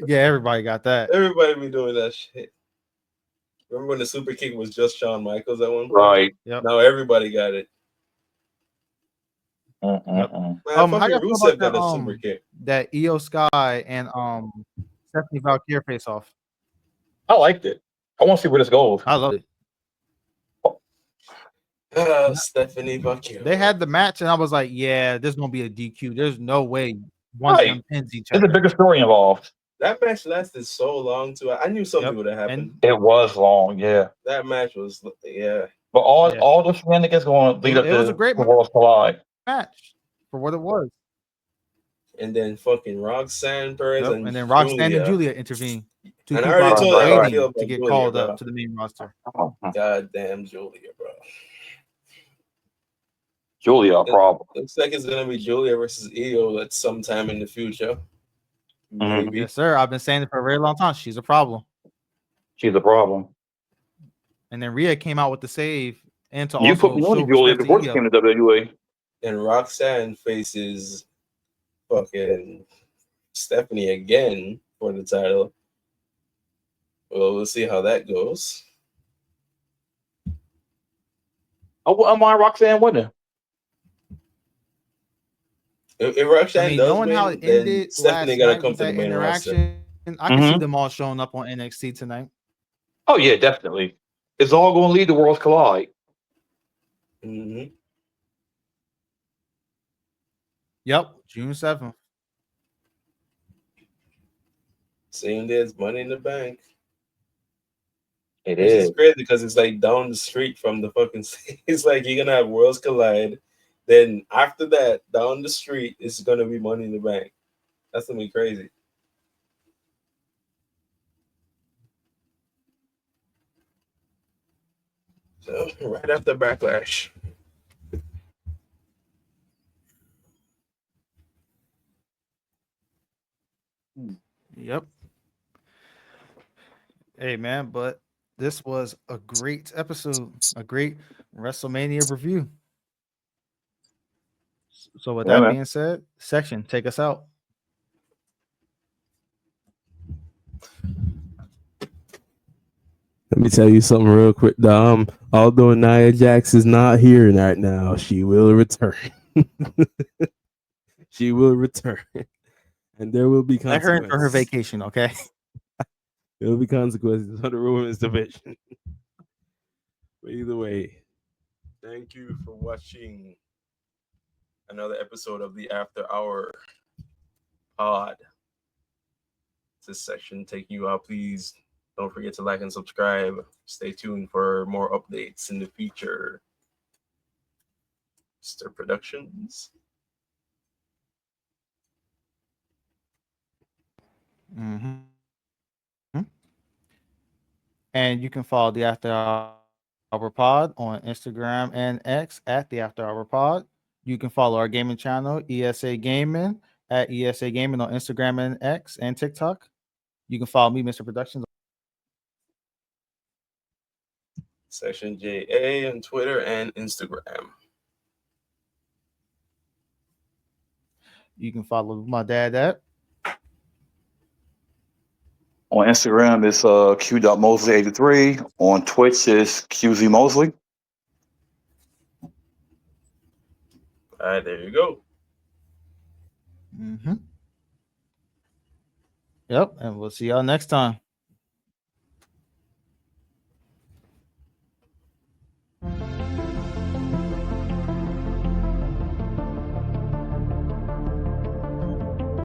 Yeah, everybody got that. Everybody be doing that shit. Remember when the super kick was just Shawn Michaels at one point? Right. Yep. Now everybody got it. Man, How fucking y'all feel Rusev about got a super kick. that Io Sky and Stephanie Valkyrie face off? I liked it. I want to see where this goes. I love it. Stephanie Valkyrie. They had the match, and I was like, yeah, there's gonna be a DQ. There's no way one of Right. them pins each There's a other. bigger story involved. That match lasted so long too. I knew something Yep. would have happened. And It was long, yeah. That match was, yeah. But all Yeah. all the shenanigans going to lead up It was to a great the Worlds Collide. match for what it was. And then fucking Roxanne Perez Yep. And then Roxanne and Julia intervened. Two And I people already I told was you how I waiting feel about to get Julia, called bro. up to the main roster. Goddamn Julia, bro. Julia, a problem. Looks like it's gonna be Julia versus Io at some time in the future. Maybe. Yes, sir. I've been saying it for a very long time. She's a problem. She's a problem. And then Rhea came out with the save and to You also put me show on Julia respect before to she Io. came to WWE. And Roxanne faces fucking Stephanie again for the title. Well, we'll see how that goes. I wouldn't mind Roxanne winning. If Roxanne does knowing win, how it then ended Stephanie last gotta night come with to the that main roster. interaction, I can see them all showing up on NXT tonight. Oh yeah, definitely. It's all going to lead to Worlds Collide. Mm-hmm. Yep, June 7th. Same day as Money in the Bank. It Which is. is crazy because it's like down the street from the fucking. It's like you're gonna have Worlds Collide. Then after that, down the street is gonna be Money in the Bank. That's gonna be crazy. So right after Backlash. Yep. Hey man, but this was a great episode, a great WrestleMania review. So with that being said, Section, take us out. Let me tell you something real quick, Dom. Although Nia Jax is not here right now, she will return. She will return. And there will be Let her consequences. in for her vacation, okay? There will be consequences for the women's division. But either way, Thank you for watching another episode of the After Hour Pod. This section taking you out. Please don't forget to like and subscribe. Stay tuned for more updates in the future. Mr. Productions. Mm-hmm. And you can follow the After Hour Pod on Instagram and X at the After Hour Pod. You can follow our gaming channel, ESA Gaming, at ESA Gaming on Instagram and X and TikTok. You can follow me, Mr. Productions. Section JA on Twitter and Instagram. You can follow my dad at. On Instagram, it's Q.Mosley83. On Twitch, it's QZ Mosley. All right, there you go. Mm-hmm. Yep, and we'll see y'all next time.